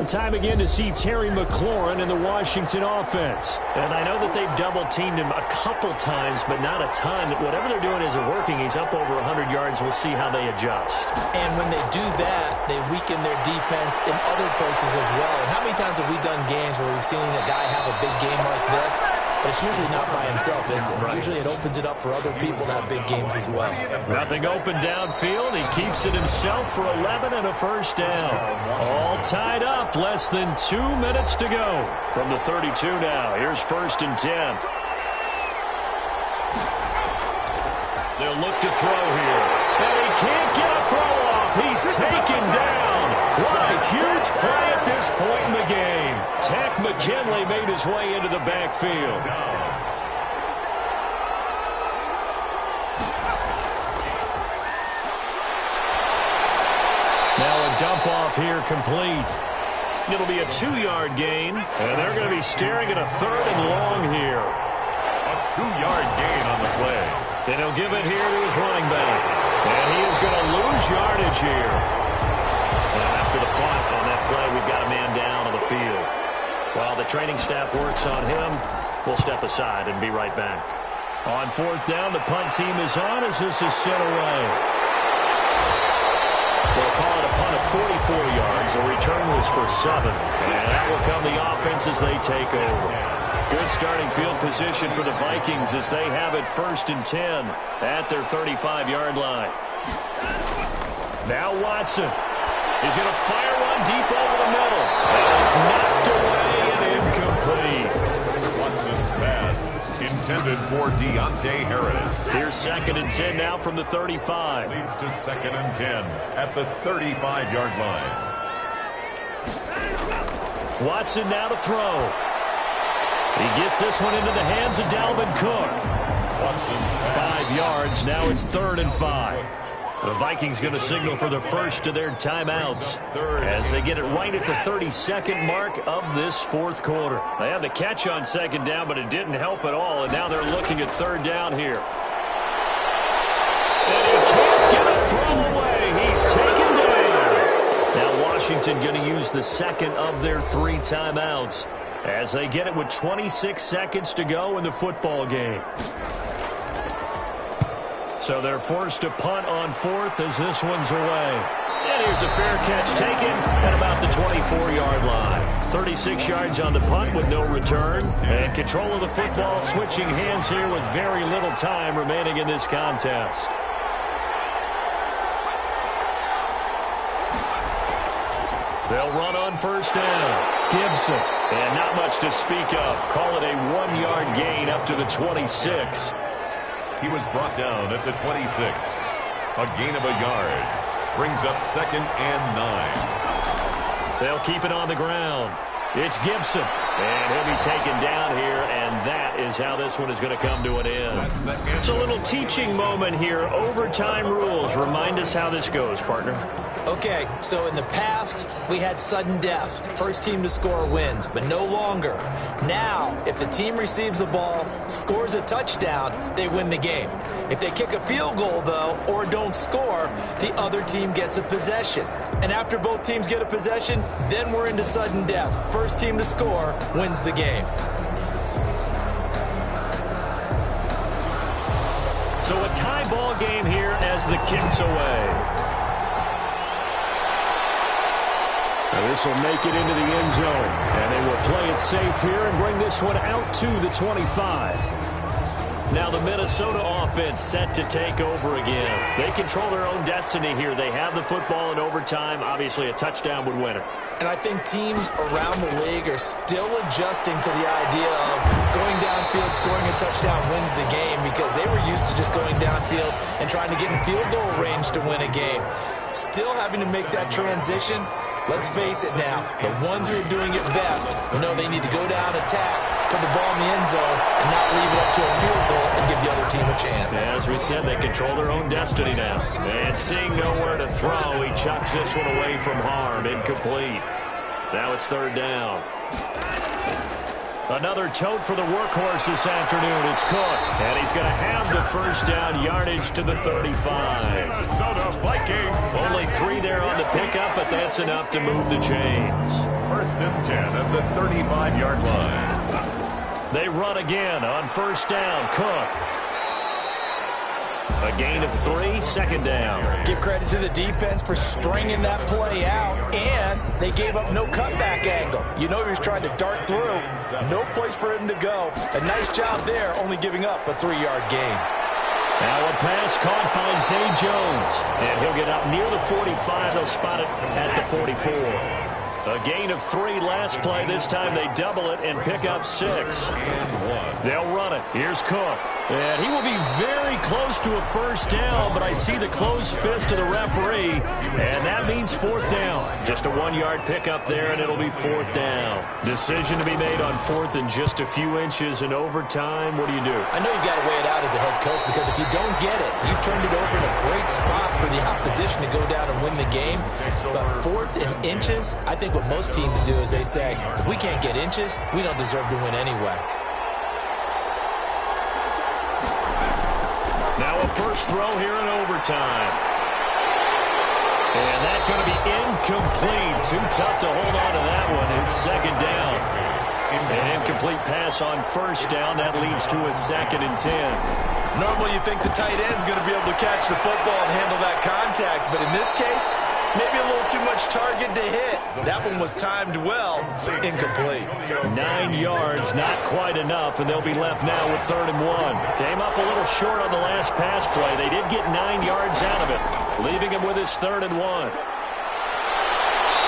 Time again to see Terry McLaurin in the Washington offense. And I know that they've double-teamed him a couple times, but not a ton. Whatever they're doing isn't working. He's up over 100 yards. We'll see how they adjust. And when they do that, they weaken their defense in other places as well. And how many times have we done games where we've seen a guy have a big game like this? But it's usually not by himself, is it? Right. Usually it opens it up for other people to have big games as well. Nothing open downfield. He keeps it himself for 11 and a first down. All tied up. Less than 2 minutes to go. From the 32 now. Here's 1st and 10. They'll look to throw here. And he can't get a throw off. He's taken down. What a huge play at this point in the game. Tack McKinley made his way into the backfield. Now a dump off here complete. It'll be a 2-yard gain, and they're going to be staring at a 3rd and long here. A 2-yard gain on the play. Then he'll give it here to his running back. And he is going to lose yardage here. And after the punt on that play, we've got a man down on the field. While the training staff works on him, we'll step aside and be right back. On 4th down, the punt team is on as this is sent away. We'll call it a punt of 44 yards. The return was for 7. And that will come the offense as they take over. Good starting field position for the Vikings as they have it 1st and 10 at their 35-yard line. Now Watson. He's going to fire one deep over the middle. And it's knocked away and incomplete. Watson's pass intended for Deontay Harris. Here's 2nd and 10 now from the 35. Leads to 2nd and 10 at the 35-yard line. Watson now to throw. He gets this one into the hands of Dalvin Cook. Watson's 5 yards. Now it's 3rd and 5. The Vikings going to signal for the first of their timeouts as they get it right at the 32nd mark of this 4th quarter. They had the catch on 2nd down, but it didn't help at all, and now they're looking at 3rd down here. And he can't get a throw away. He's taken down. Now Washington going to use the second of their 3 timeouts as they get it with 26 seconds to go in the football game. So they're forced to punt on 4th as this one's away. And here's a fair catch taken at about the 24-yard line. 36 yards on the punt with no return. And control of the football switching hands here with very little time remaining in this contest. They'll run on first down. Gibson. And not much to speak of. Call it a 1-yard gain up to the 26. He was brought down at the 26. A gain of a yard. Brings up 2nd and 9. They'll keep it on the ground. It's Gibson. And he'll be taken down here, and that is how this one is going to come to an end. It's a little teaching moment here. Overtime rules. Remind us how this goes, partner. Okay, so in the past, we had sudden death. First team to score wins, but no longer. Now, if the team receives the ball, scores a touchdown, they win the game. If they kick a field goal, though, or don't score, the other team gets a possession. And after both teams get a possession, then we're into sudden death. First team to score wins the game. So a tie ball game here as the kick's away. This will make it into the end zone, and they will play it safe here and bring this one out to the 25. Now the Minnesota offense set to take over again. They control their own destiny here. They have the football in overtime. Obviously, a touchdown would win it. And I think teams around the league are still adjusting to the idea of going downfield, scoring a touchdown wins the game, because they were used to just going downfield and trying to get in field goal range to win a game. Still having to make that transition. Let's face it now, the ones who are doing it best know they need to go down, attack, put the ball in the end zone, and not leave it up to a field goal and give the other team a chance. As we said, they control their own destiny now. And seeing nowhere to throw, he chucks this one away from harm. Incomplete. Now it's 3rd down. Another tote for the workhorse this afternoon. It's Cook. And he's going to have the first down yardage to the 35. Minnesota Vikings. Only 3 there on the pickup, but that's enough to move the chains. 1st and 10 at the 35-yard line. They run again on first down. Cook. A gain of 3, 2nd down. Give credit to the defense for stringing that play out, and they gave up no cutback angle. You know he was trying to dart through. No place for him to go. A nice job there, only giving up a 3-yard gain. Now a pass caught by Zay Jones. And he'll get up near the 45. They'll spot it at the 44. A gain of 3 last play. This time they double it and pick up 6. They'll run it. Here's Cook. And he will be very close to a first down, but I see the closed fist of the referee, and that means 4th down. Just a 1-yard pickup there, and it'll be 4th down. Decision to be made on 4th and just a few inches in overtime. What do you do? I know you've got to weigh it out as a head coach, because if you don't get it, you've turned it over in a great spot for the opposition to go down and win the game. But 4th and inches, I think what most teams do is they say, if we can't get inches, we don't deserve to win anyway. Now a first throw here in overtime. And that's going to be incomplete. Too tough to hold on to that one. It's 2nd down. An incomplete pass on first down. That leads to a 2nd and 10. Normally you think the tight end's going to be able to catch the football and handle that contact, but in this case, maybe a little too much target to hit. That one was timed well. Incomplete. 9 yards, not quite enough, and they'll be left now with 3rd and 1. Came up a little short on the last pass play. They did get 9 yards out of it, leaving him with his 3rd and 1.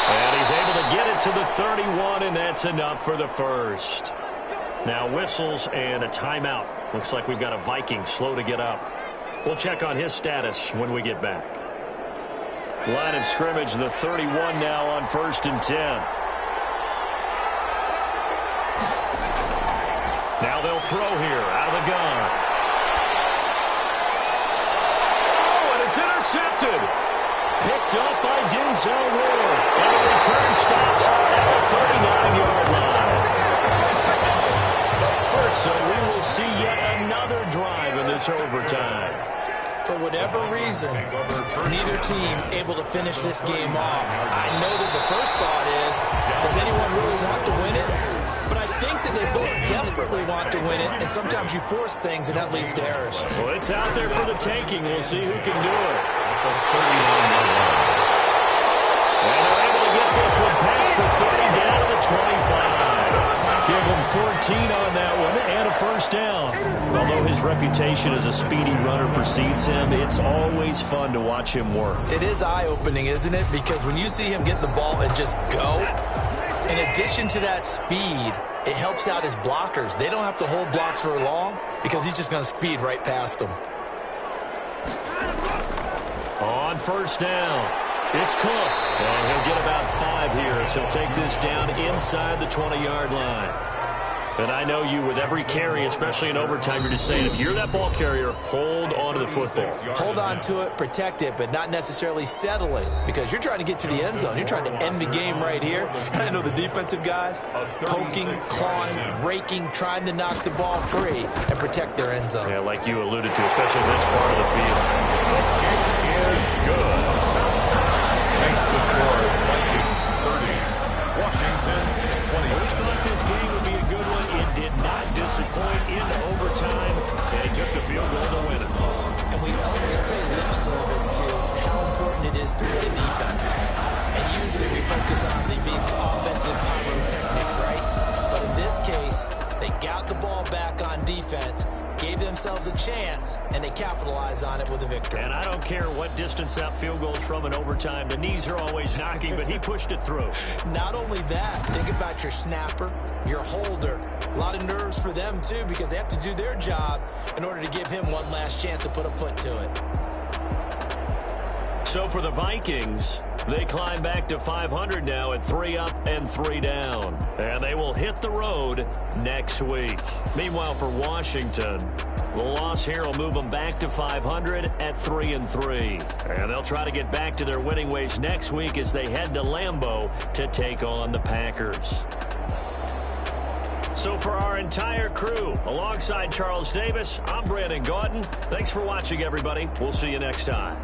And he's able to get it to the 31, and that's enough for the first. Now whistles and a timeout. Looks like we've got a Viking slow to get up. We'll check on his status when we get back. Line of scrimmage, the 31 now on 1st and 10. Now they'll throw here out of the gun. Oh, and it's intercepted. Picked up by Denzel Ward. And the return stops at the 39-yard line. So we will see yet another drive in this overtime. For whatever reason, neither team able to finish this game off. I know that the first thought is, does anyone really want to win it? But I think that they both desperately want to win it, and sometimes you force things, and that leads to errors. Well, it's out there for the taking. We'll see who can do it. And they're able to get this one past the 30 down to the 25. Give him 14 on that one and a first down. Although his reputation as a speedy runner precedes him, it's always fun to watch him work. It is eye-opening, isn't it? Because when you see him get the ball and just go, in addition to that speed, it helps out his blockers. They don't have to hold blocks for long because he's just going to speed right past them. On first down, it's Cook. And he'll get about 5 here as he'll take this down inside the 20-yard line. And I know you, with every carry, especially in overtime, you're just saying, if you're that ball carrier, hold on to the football. Hold on to it, protect it, but not necessarily settle it, because you're trying to get to the end zone. You're trying to end the game right here. And I know the defensive guys poking, clawing, raking, trying to knock the ball free and protect their end zone. Yeah, like you alluded to, especially this part of the field. Is good. Makes the score Vikings 30, Washington 20. We thought this game would be a good one. It did not disappoint into overtime, and he took the field goal to win it. And we always pay lip service to how important it is to play defense. And usually we focus on the big offensive pyrotechnics, right? But in this case, they got the ball back on defense, gave themselves a chance, and they capitalized on it with a victory. And I don't care what distance that field goal is from in overtime. The knees are always knocking, but he pushed it through. Not only that, think about your snapper, your holder. A lot of nerves for them, too, because they have to do their job in order to give him one last chance to put a foot to it. So for the Vikings, they climb back to 500 now at 3 up and 3 down. And they will hit the road next week. Meanwhile, for Washington, the loss here will move them back to 500 at 3-3. And they'll try to get back to their winning ways next week as they head to Lambeau to take on the Packers. So for our entire crew, alongside Charles Davis, I'm Brandon Gaudin. Thanks for watching, everybody. We'll see you next time.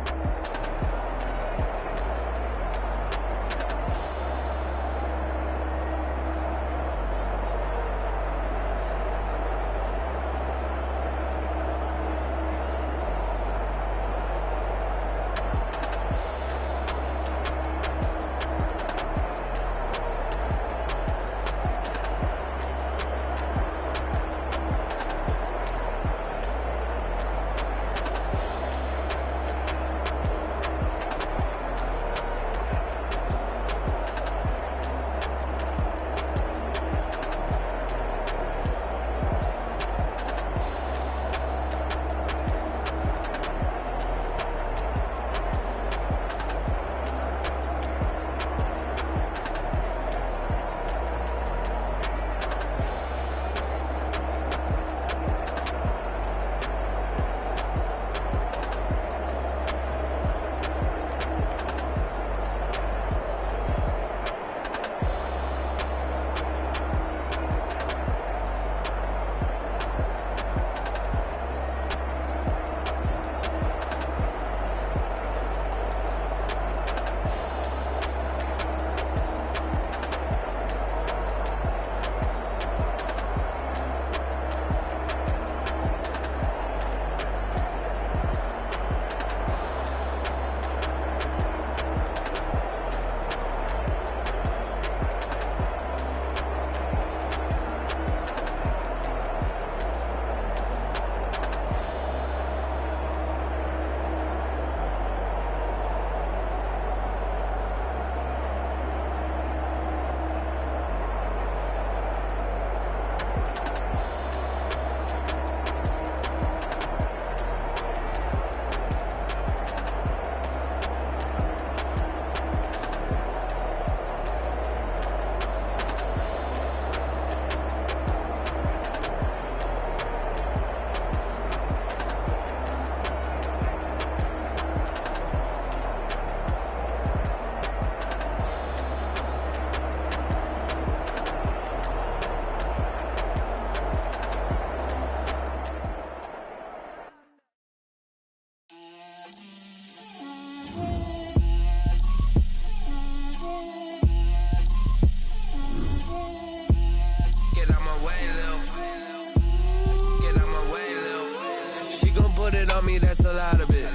me, that's a lot of it.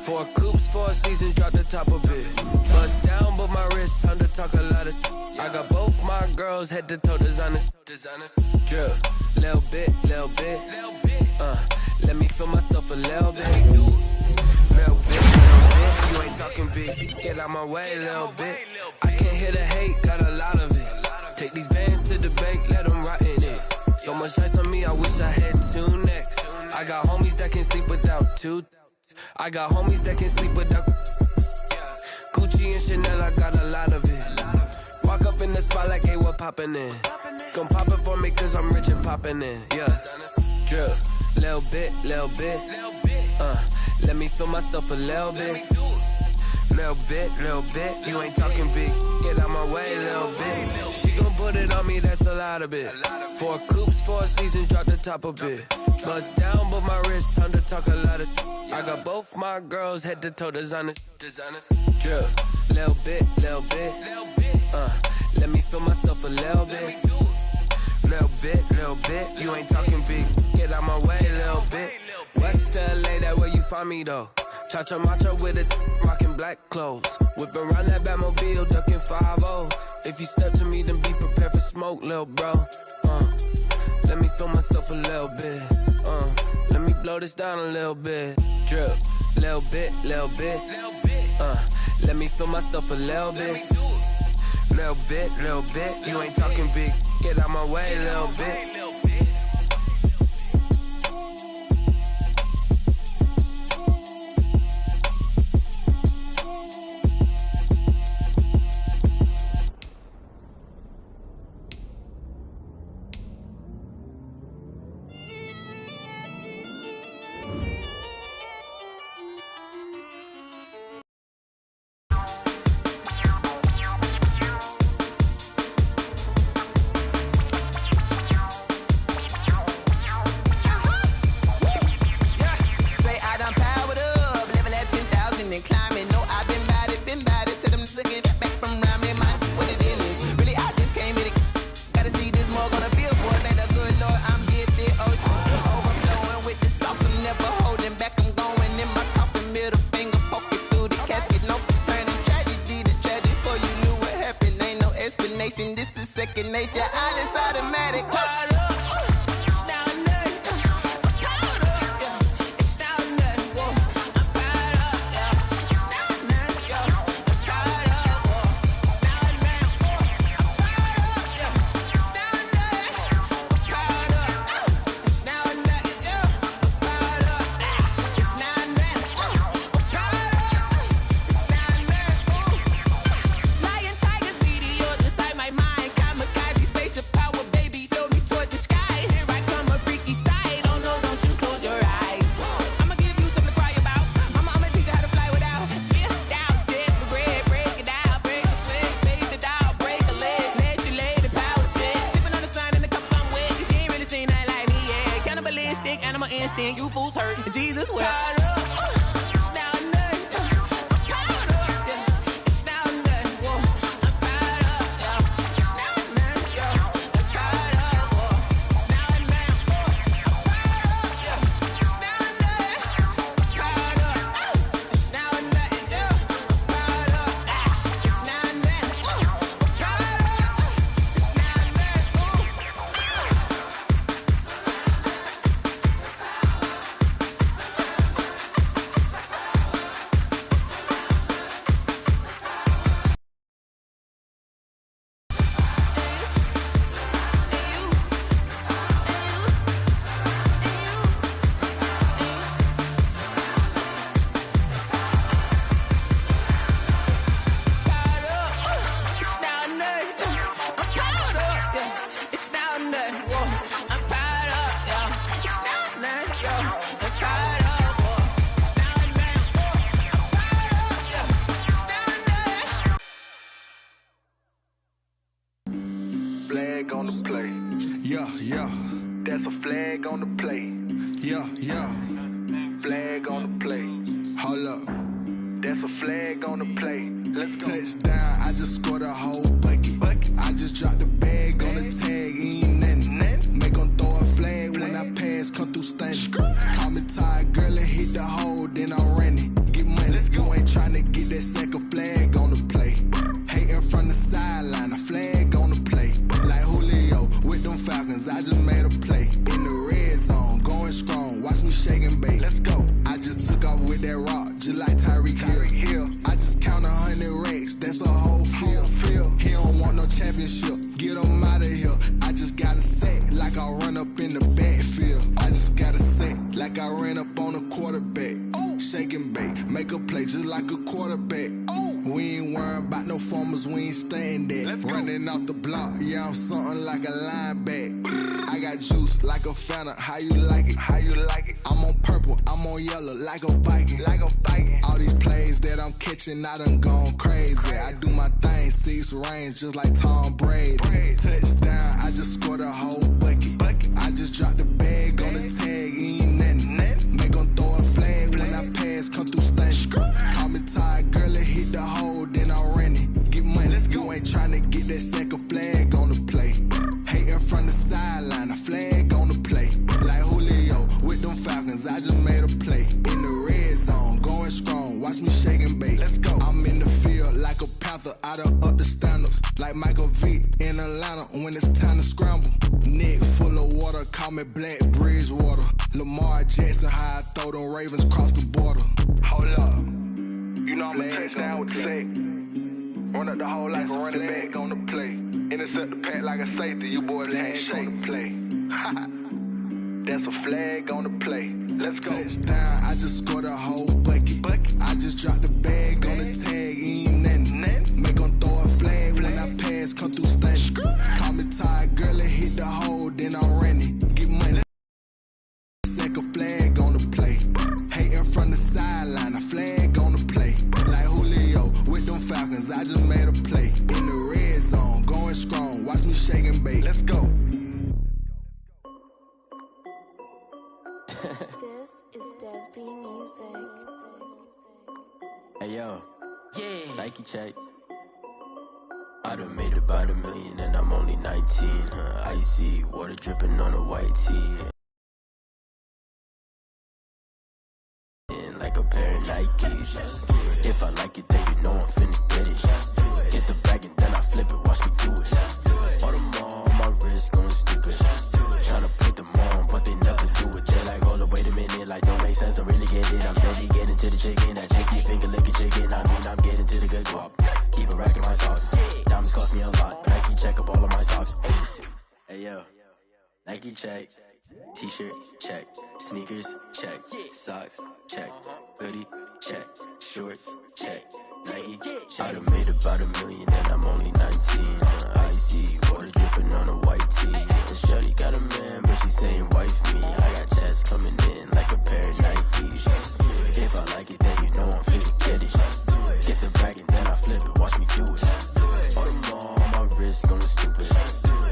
4 coops, 4 seasons, drop the top a bit. Bust down, but my wrist, time to talk a lot of. I got both my girls head to toe designer. Drip, little bit. Let me feel myself a little bit. Little bit. You ain't talking big, get out my way, little bit. I can't hear the hate, got a lot of it. Take these bands to the bank, let them rot in it. So much ice on me, I wish I had 2 necks. I got homies that can sleep without 2. I got homies that can sleep without Gucci and Chanel, I got a lot of it. Walk up in the spot like, hey, what poppin' in? Gon' pop it for me cause I'm rich and poppin' in. Yeah, drip, little bit. Let me feel myself a little bit. Little bit, you ain't talking big. Get out my way, little bit. She gon' put it on me, that's a lot of it. 4 coops, 4 seasons, drop the top a bit. Bust down, but my wrist, time to talk a lot of. I got both my girls head to toe designer. Drip, little bit. Let me feel myself a little bit. Little bit, you ain't talking big. Get out my way, little bit. West LA, that where you find me though. Cha-cha matcha with it, rockin' black clothes. Whip around that Batmobile, duckin' 5-0. If you step to me, then be prepared for smoke, lil' bro. Let me feel myself a little bit. Let me blow this down a little bit. Drip, little bit. Let me feel myself a little bit. Little bit. You ain't talking big. Get out my way, little bit. This is second nature, all is automatic. You fools hurt. Jesus will. Flag on the play. Yeah. That's a flag on the play. Yeah. Flag on the play. Hold up. That's a flag on the play. Let's go. Touchdown, I just scored a whole bucket. I just dropped the bag on the tag, ain't nothing. Make them throw a flag when I pass, come through stunning. Call me tired, girl, and hit the hole. quarterback. Shake and bake, make a play just like a quarterback. We ain't worrying about no formers, we ain't staying there. Running off the block, yeah, I'm something like a linebacker. I got juice like a Fanta, how you like it? How you like it? I'm on purple, I'm on yellow, like a Viking. Like a Viking. All these plays that I'm catching, I done gone crazy. I do my thing, 6 range, just like Tom Brady. Touchdown, I just scored a whole bucket. I just dropped the bag on the tag, ain't nothing. Make 'em throw a flag when I pass, come through stunning. Call me tired, girl, it hit the hole, then I ran it. Get money, you ain't tryna get that second flag on the play. Hating from the sideline, a flag on the play. Like Julio with them Falcons, I just made a play. In the red zone, going strong, watch me shake and bake. I'm in the field like a panther, I done up the standards. Like Michael Vick in Atlanta when it's time to scramble. Neck full of water, call me Black Bridgewater. Lamar Jackson, how I throw them Ravens cross the border. Hold up, you know I'm a touchdown with the sack. Run up the hole like a running back on the play. Intercept the pack like a safety, you boys ain't shake the play. That's a flag on the play. Let's go. Touchdown, I just scored a whole bucket. I just dropped the bag on the tag, ain't nothing. Make 'em throw a flag when I pass, come through stunning. Call me tired, girl, it hit the hole, then I ran it. Get money. Second flag on the play. Hating from the sideline, a flag on the play. Like Julio with them Falcons, I just made a play. In the red zone, going strong, watch me shake and bake. Let's go. This is Dev B Music. Hey yo, Nike check. I done made about $1 million and I'm only 19. Icy water dripping on a white tee. Like a pair of Nikes. If I like it, then you know I'm finna get it. Get the bag and then I flip it, watch me do it. All them on my wrist going stupid. Tryna put them on, but they never do it. They're like, hold up, wait a minute, like don't make sense, don't really get it. I'm steady getting to the chicken, that chicky finger licking chicken. I mean, I'm getting to the good guap. Keep a rack in my socks. Diamonds cost me a lot. Nike check up all of my socks. Hey yo, Nike check. T-shirt, check. Sneakers, check. Socks, check. Hoodie, check. Shorts, check. Nike, I done made about $1 million and I'm only 19. Icy water dripping on a white tee. And shorty got a man, but she saying wife me. I got checks coming in like a pair of Nikes. If I like it, then you know I'm finna get it. Get the bag and then I flip it, watch me do it. All them on my wrist going stupid.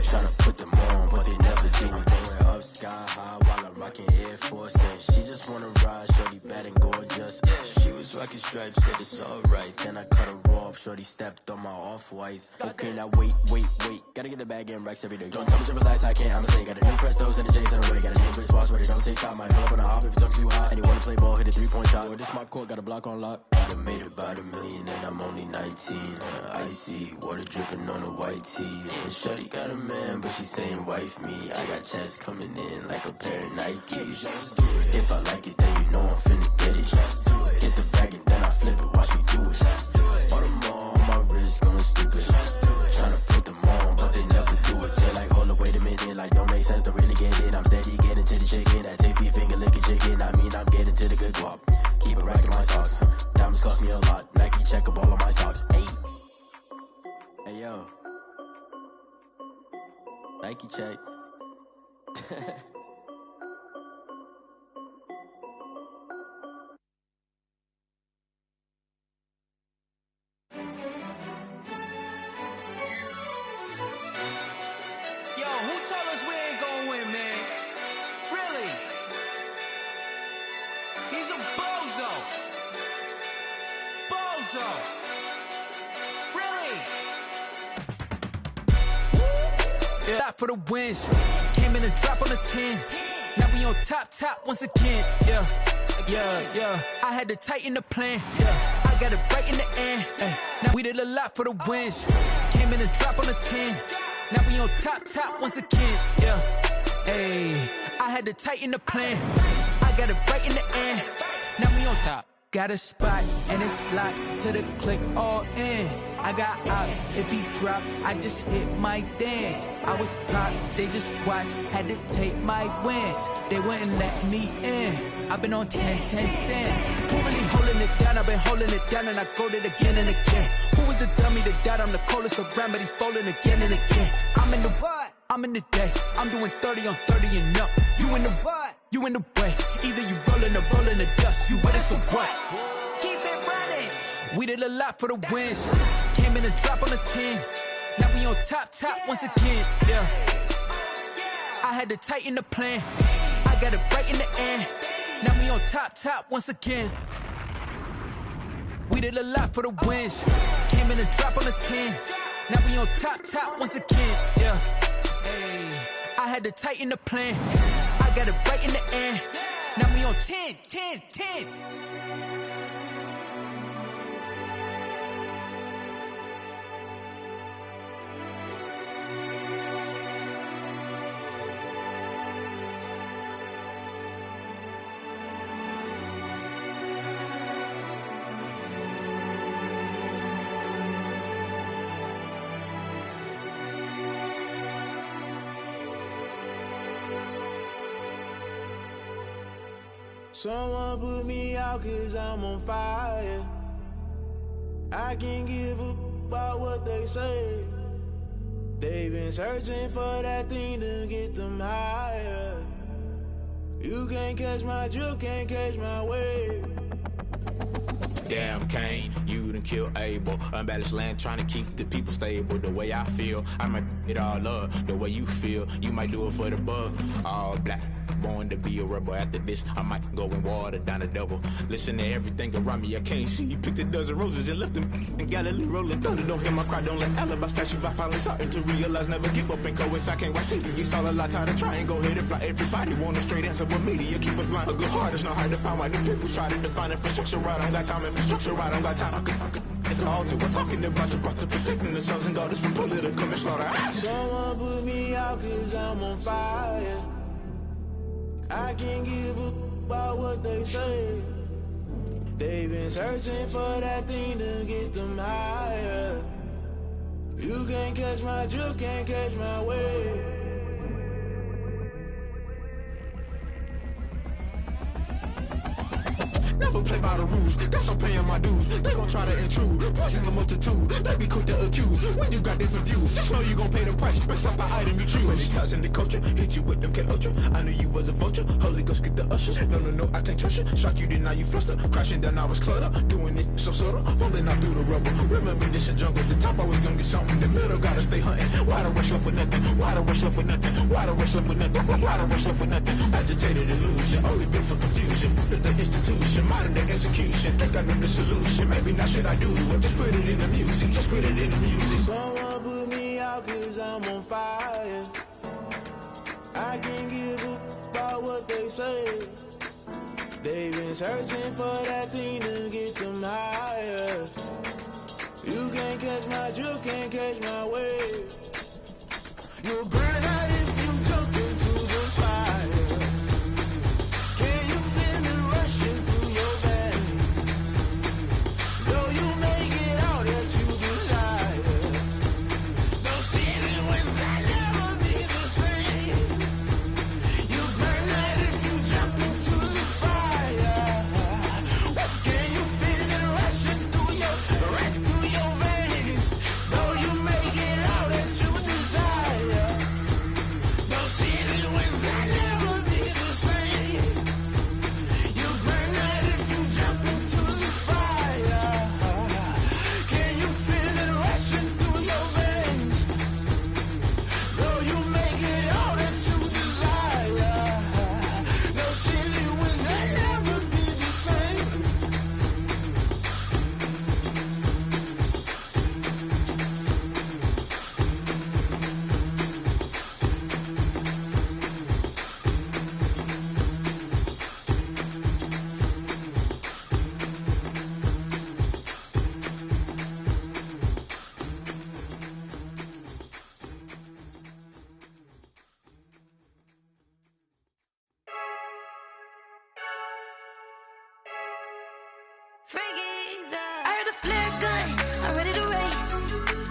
Tryna put them on, but they never do it. Going up sky high while I'm rocking Air Force. And she just wanna ride, shorty bad and gorgeous. She was rocking stripes, said it's alright. Then I cut her off, shorty stepped on my off-whites. Okay, now wait. Gotta get the bag and racks every day. Don't tell me to relax, I can't, I'ma say. Got a new Prestos and a J's in the way. Got a new wristwatch, but it don't take time. I pull up on a hop if it's talking too hot. And you wanna play ball, hit a 3-point shot. Well, this my court, got a block on lock. I done made about $1 million and I'm only 19. Icy water dripping on a white tee. And shorty got a man, but she saying wife me. I got checks coming in like a pair of Nikes. If I like it, then you know I'm finna get it. Get the bag and then I flip it, watch me do it. All them on my wrist going stupid. Tryna put them on, but they never do it. They're like, hold up, wait a minute, like don't make sense, don't really get it. I'm steady getting to the chicken, that tasty finger licking chicken. I mean, I'm getting to the good guap. Keep a rack in my socks. Diamonds cost me a lot. Nike check up all of my socks. Hey yo, Nike check. Yo, who told us we ain't gonna win, man? Really? He's a bozo. Bozo. Really? Yeah. Stop for the wins. Came in a drop on a 10. Now we on top once again. Yeah. I had to tighten the plan. Yeah. I got it right in the end. Now we did a lot for the wins. Came in a drop on a 10. Now we on top once again, yeah. Hey, I had to tighten the plan. I got it right in the end. Now we on top. got a spot, and it's locked to the click all in. I got ops, if he drop, I just hit my dance. I was top, they just watched, had to take my wins. They wouldn't let me in. I've been on 10 cents. Who really holding it down? I've been holding it down, and I go it again and again. Who was the dummy to doubt? I'm the coldest around, but he folding again and again. I'm in the what? I'm in the day. I'm doing 30 on 30 and up. You in the what? You in the way. Either you rolling or rolling the dust. You with us or what? Keep it running. We did a lot for the wins. Came in a drop on the 10. Now we on top once again. Yeah. I had to tighten the plan. I got it right in the end. Now we on top once again. We did a lot for the wins. Came in a drop on the 10. Now we on top once again. Yeah. Hey. I had to tighten the plan. I got it right in the end. Now we on 10. Someone put me out 'cause I'm on fire. I can't give a about what they say. They've been searching for that thing to get them higher. You can't catch my drift, can't catch my wave. Damn, Kane, you done killed Abel. Unbalanced land, trying to keep the people stable. The way I feel, I might it all up. The way you feel, you might do it for the bug. All black, born to be a rebel. After this, I might go and water down the devil. Listen to everything around me, I can't see. Picked a dozen roses and left them in Galilee rolling thunder. Don't hear my cry, don't let alibis pass you. I finally starting to realize, never give up and coincide. Can't watch TV, it's all a lot. Tired of trying, go ahead and fly. Everybody want a straight answer, but media keep us blind. A good heart is not hard to find. Why the people try to define infrastructure right? I don't got time, infrastructure right, I don't got time. I could it's all to. We're talking about you, about to protecting the sons and daughters from political and slaughter. Someone put me out 'cause I'm on fire. I can't give a about what they say. They've been searching for that thing to get them higher. You can't catch my drift, can't catch my wave. Never play by the rules, guess I'm paying my dues. They gon' try to intrude, poison the multitude. They be quick to accuse when you got different views. Just know you gon' pay the price based off the item you choose. Many times in the culture, hit you with them K-Ultra. I knew you was a vulture, Holy Ghost get the ushers. No, I can't trust you. Shock you, then now you fluster. Crashing down, I was cluttered. Doing this so subtle, falling out through the rubble. Remember this in jungle, the top I was gonna get something. The middle gotta stay hunting. Why the rush left for nothing? Why the rush left for nothing? Why the rush left for nothing? Why the rush left for nothing? Agitated illusion, only built for confusion. The institution, modern day execution. Think I know the solution. Maybe now should I do it? Just put it in the music. Just put it in the music. Someone put me out 'cause I'm on fire. I can't give a about what they say. They've been searching for that thing to get them higher. You can't catch my drift, can't catch my wave. You'll burn out if you jump into the fire. Can you feel it rushing through your veins? Though you make it out that you desire. No season when that never be the same. You burn out if you jump into the fire. Can you feel it rushing through your veins? Though you make it out that you desire. I heard a flare gun, I'm ready to race.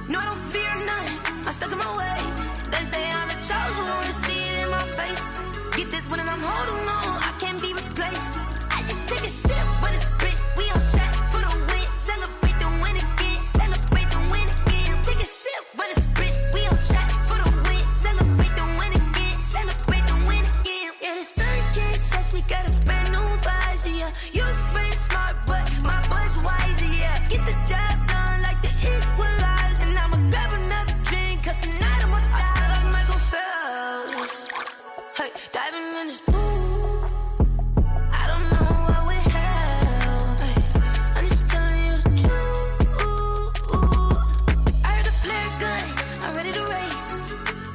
No, I don't fear none, I'm stuck in my ways. They say I'm the chosen one, to see it in my face. Get this one and I'm holding on, I can't be replaced. I just take a sip when it's split, we on track for the win. Celebrate the win again, celebrate the win again. Take a sip when it's split, we on track for the win. Celebrate the win again, celebrate the win again. Yeah, the sun can't touch me, got a brand new visor, yeah. You're friend smart, but my bud's wiser, yeah. Get the job done like the equalizer. And I'ma grab another drink, cause tonight I'ma die like Michael Phelps. Hey, diving in this pool, I don't know what we have. Hey, I'm just telling you the truth. I heard a flare gun, I'm ready to race.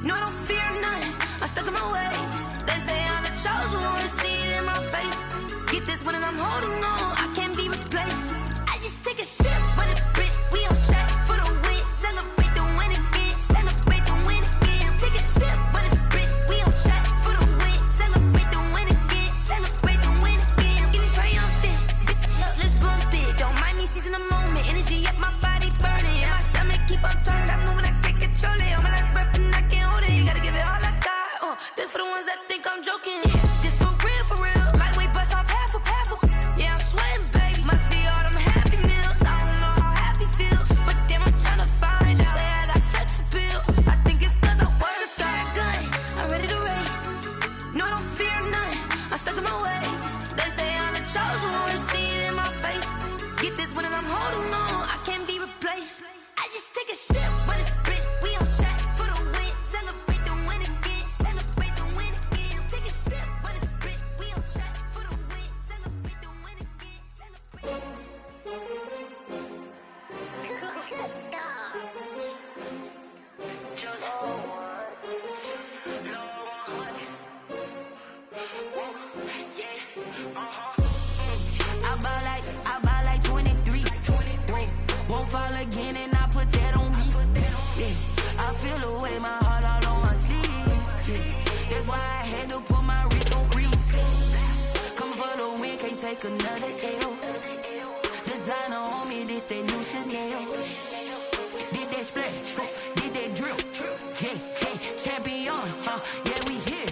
No, I don't fear none, I'm stuck in my ways. They say I'm the chosen one, to see it in my face. Get this one and I'm holding on, I can't be replaced. I just take a sip when it's split, we on track for the win. Celebrate the win again, celebrate the win again. Take a sip when it's split, we on track for the win. Celebrate the win again, celebrate the win again. Get it triumphant, look, let's bump it. Don't mind me seizing the moment, energy up my body burning. And my stomach keep up turning, stop moving, I can't control it. On my last breath and I can't hold it, gotta give it all I got. This for the ones that think I'm joking. This for real, lightweight bust off half a. Yeah, I'm sweating, baby. Must be all them happy meals. I don't know how happy feels, but damn, I'm trying to find out. Say I got sex appeal. I think it's cause I wear the flag gun. I'm ready to race. No, I don't fear none. I'm stuck in my ways. They say I'm the chosen one, to see it in my face. Get this one and I'm holding on, I can't be replaced. I just take a sip when it's split. We on track for the win. Celebrate the win again. Celebrate the win again. Take a sip when it's split. We on track for the win. Celebrate the win again. Celebrate. I buy like 23. Won't fall again and I put that on me. Yeah, I feel the way, my heart all on my sleeve. Yeah, that's why I had to put my wrist on freeze. Coming for the win, can't take another L. Designer on me, this that new Chanel. Did that splash, did that drill. Yeah, champion, yeah, we here.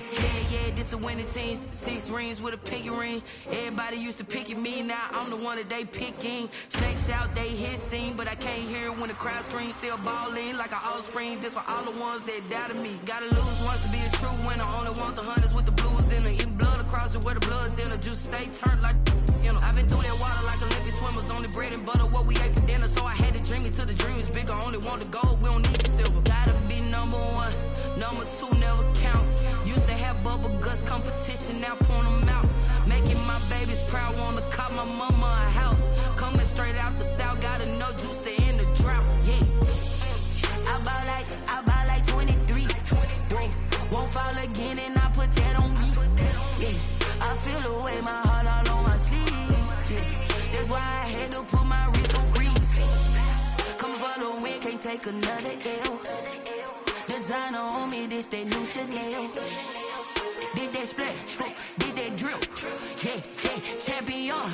Yeah, this the winning team. 6 rings with a pinky ring. Everybody used to pick at me, now I'm the one that they picking. Snakes out, they hit scene, but I can't hear when the crowd screams. Still balling like an offspring. This for all the ones that doubted me. Gotta lose once to be a true winner. Only want the hunters with the blues in it. Eating blood across it where the blood dinner. Juice stay turned like, you know. I've been through that water like Olympic swimmers. Only bread and butter, what we ate for dinner. So I had to dream it till the dream is bigger. Only want the gold, we don't need the silver. Gotta be number 1, number 2 never count. Used to have bubble guts competition, now point them out. Making my babies proud, wanna cop my mama a house. Coming straight out the south, gotta know juice to end the drought. Yeah, I buy like 23. Won't fall again and I put that on me. Yeah, I feel the way, my heart all on my sleeve. Yeah, that's why I had to put my wrist on freeze. Coming for the win, can't take another L. Designer on me, this that new Chanel. Did that splash, did that drill. Yeah, champion,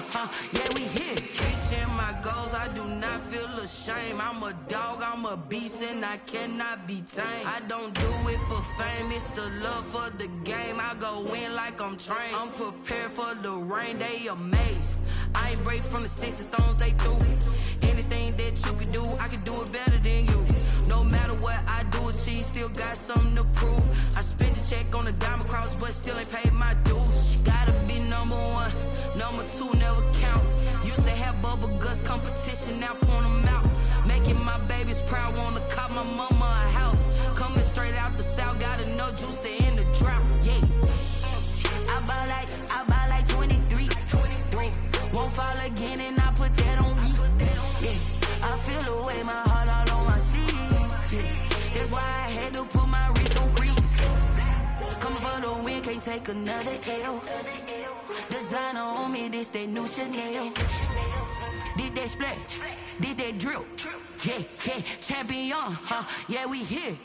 yeah, we here. Reaching my goals, I do not feel ashamed. I'm a dog, I'm a beast, and I cannot be tamed. I don't do it for fame, it's the love for the game. I go in like I'm trained. I'm prepared for the rain, they amazed. I ain't break from the sticks and stones they threw. Anything that you can do, I can do it better than you. No matter what I do, achieve, still got something to prove. I spent the check on the diamond cross, but still ain't paid my dues. Gotta be number 1, number 2 never count. Used to have bubble guts competition, now point them out. Making my babies proud, wanna cop my mama a house. Coming straight out the south, gotta know juice to end the drought. Yeah, I buy like 23. Won't fall again and I put that on me. Yeah, I feel the way, my heart all on my sleeve. Yeah, that's why I had to put my wrist on freeze. Coming for the win, can't take another L. Designer on me, this that new Chanel. Did that splash, did that drill. Yeah, champion, yeah, we here.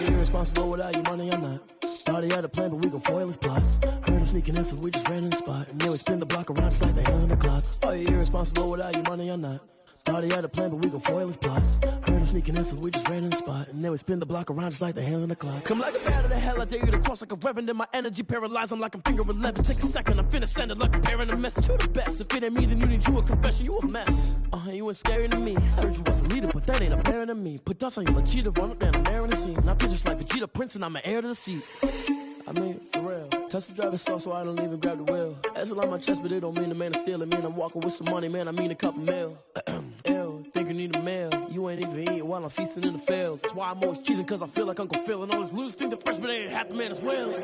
Irresponsible without your money or not. Thought he had a plan, but we gon' foil his plot. Heard him sneaking in, so we just ran in the spot. And then we spin the block around just like the hands on the clock. Are you irresponsible without your money or not? Thought he had a plan, but we gon' foil his plot. Heard him sneaking in, so we just ran in the spot. And then we spin the block around just like the hands on the clock. Come like a bat of the hell, I dare you to cross like a reverend. And my energy paralyzed, I'm like I'm finger 11. Take a second, I'm finna send it like a parent a message. You the best, if it ain't me, then you need you a confession. You a mess, you ain't scary to me. Heard you was a leader, but that ain't apparent to me. Put dust on your cheetah, run up down the air in the scene. And I feel just like Vegeta Prince, and I'm an heir to the seat. I mean, for real. Touch the driver's soft so I don't even grab the wheel. That's on my chest, but it don't mean the man is stealing. Mean I'm walking with some money, man, I mean a couple mil. Ew, think you need a meal. You ain't even eating while I'm feasting in the field. That's why I'm always cheesing, cause I feel like Uncle Phil. And all those losers think the freshman ain't half the man as well.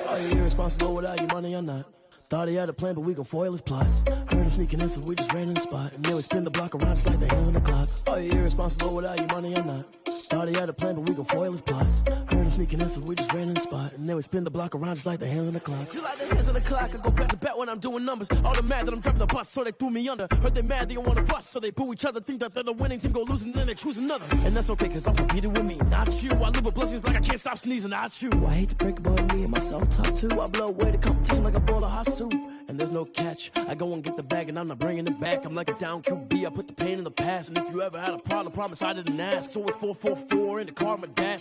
Are you irresponsible without your money or not? Thought he had a plan, but we gon' foil his plot. Heard him sneaking in, so we just ran in the spot. And then we spin the block around just like the hands on the clock. Are you irresponsible without your money or not? Thought he had a plan, but we gon' foil his plot. Heard him sneaking in, so we just ran in the spot. And then we spin the block around just like the hands on the clock. Just like the hands on the clock, I go back to back when I'm doing numbers. All the mad that I'm driving the bus, so they threw me under. Heard they mad, they don't wanna bust, so they boo each other. Think that they're the winning team, go losing, then they choose another. And that's okay, cause I'm competing with me, not you. I live with blessings like I can't stop sneezing, not you. I hate to break it, but me and myself top two. I blow away the competition like a bowl of hot soup. And there's no catch. I go and get the bag and I'm not bringing it back. I'm like a down QB, I put the pain in the past. And if you ever had a problem, promise I didn't ask. So it's 444 in the car, my dash.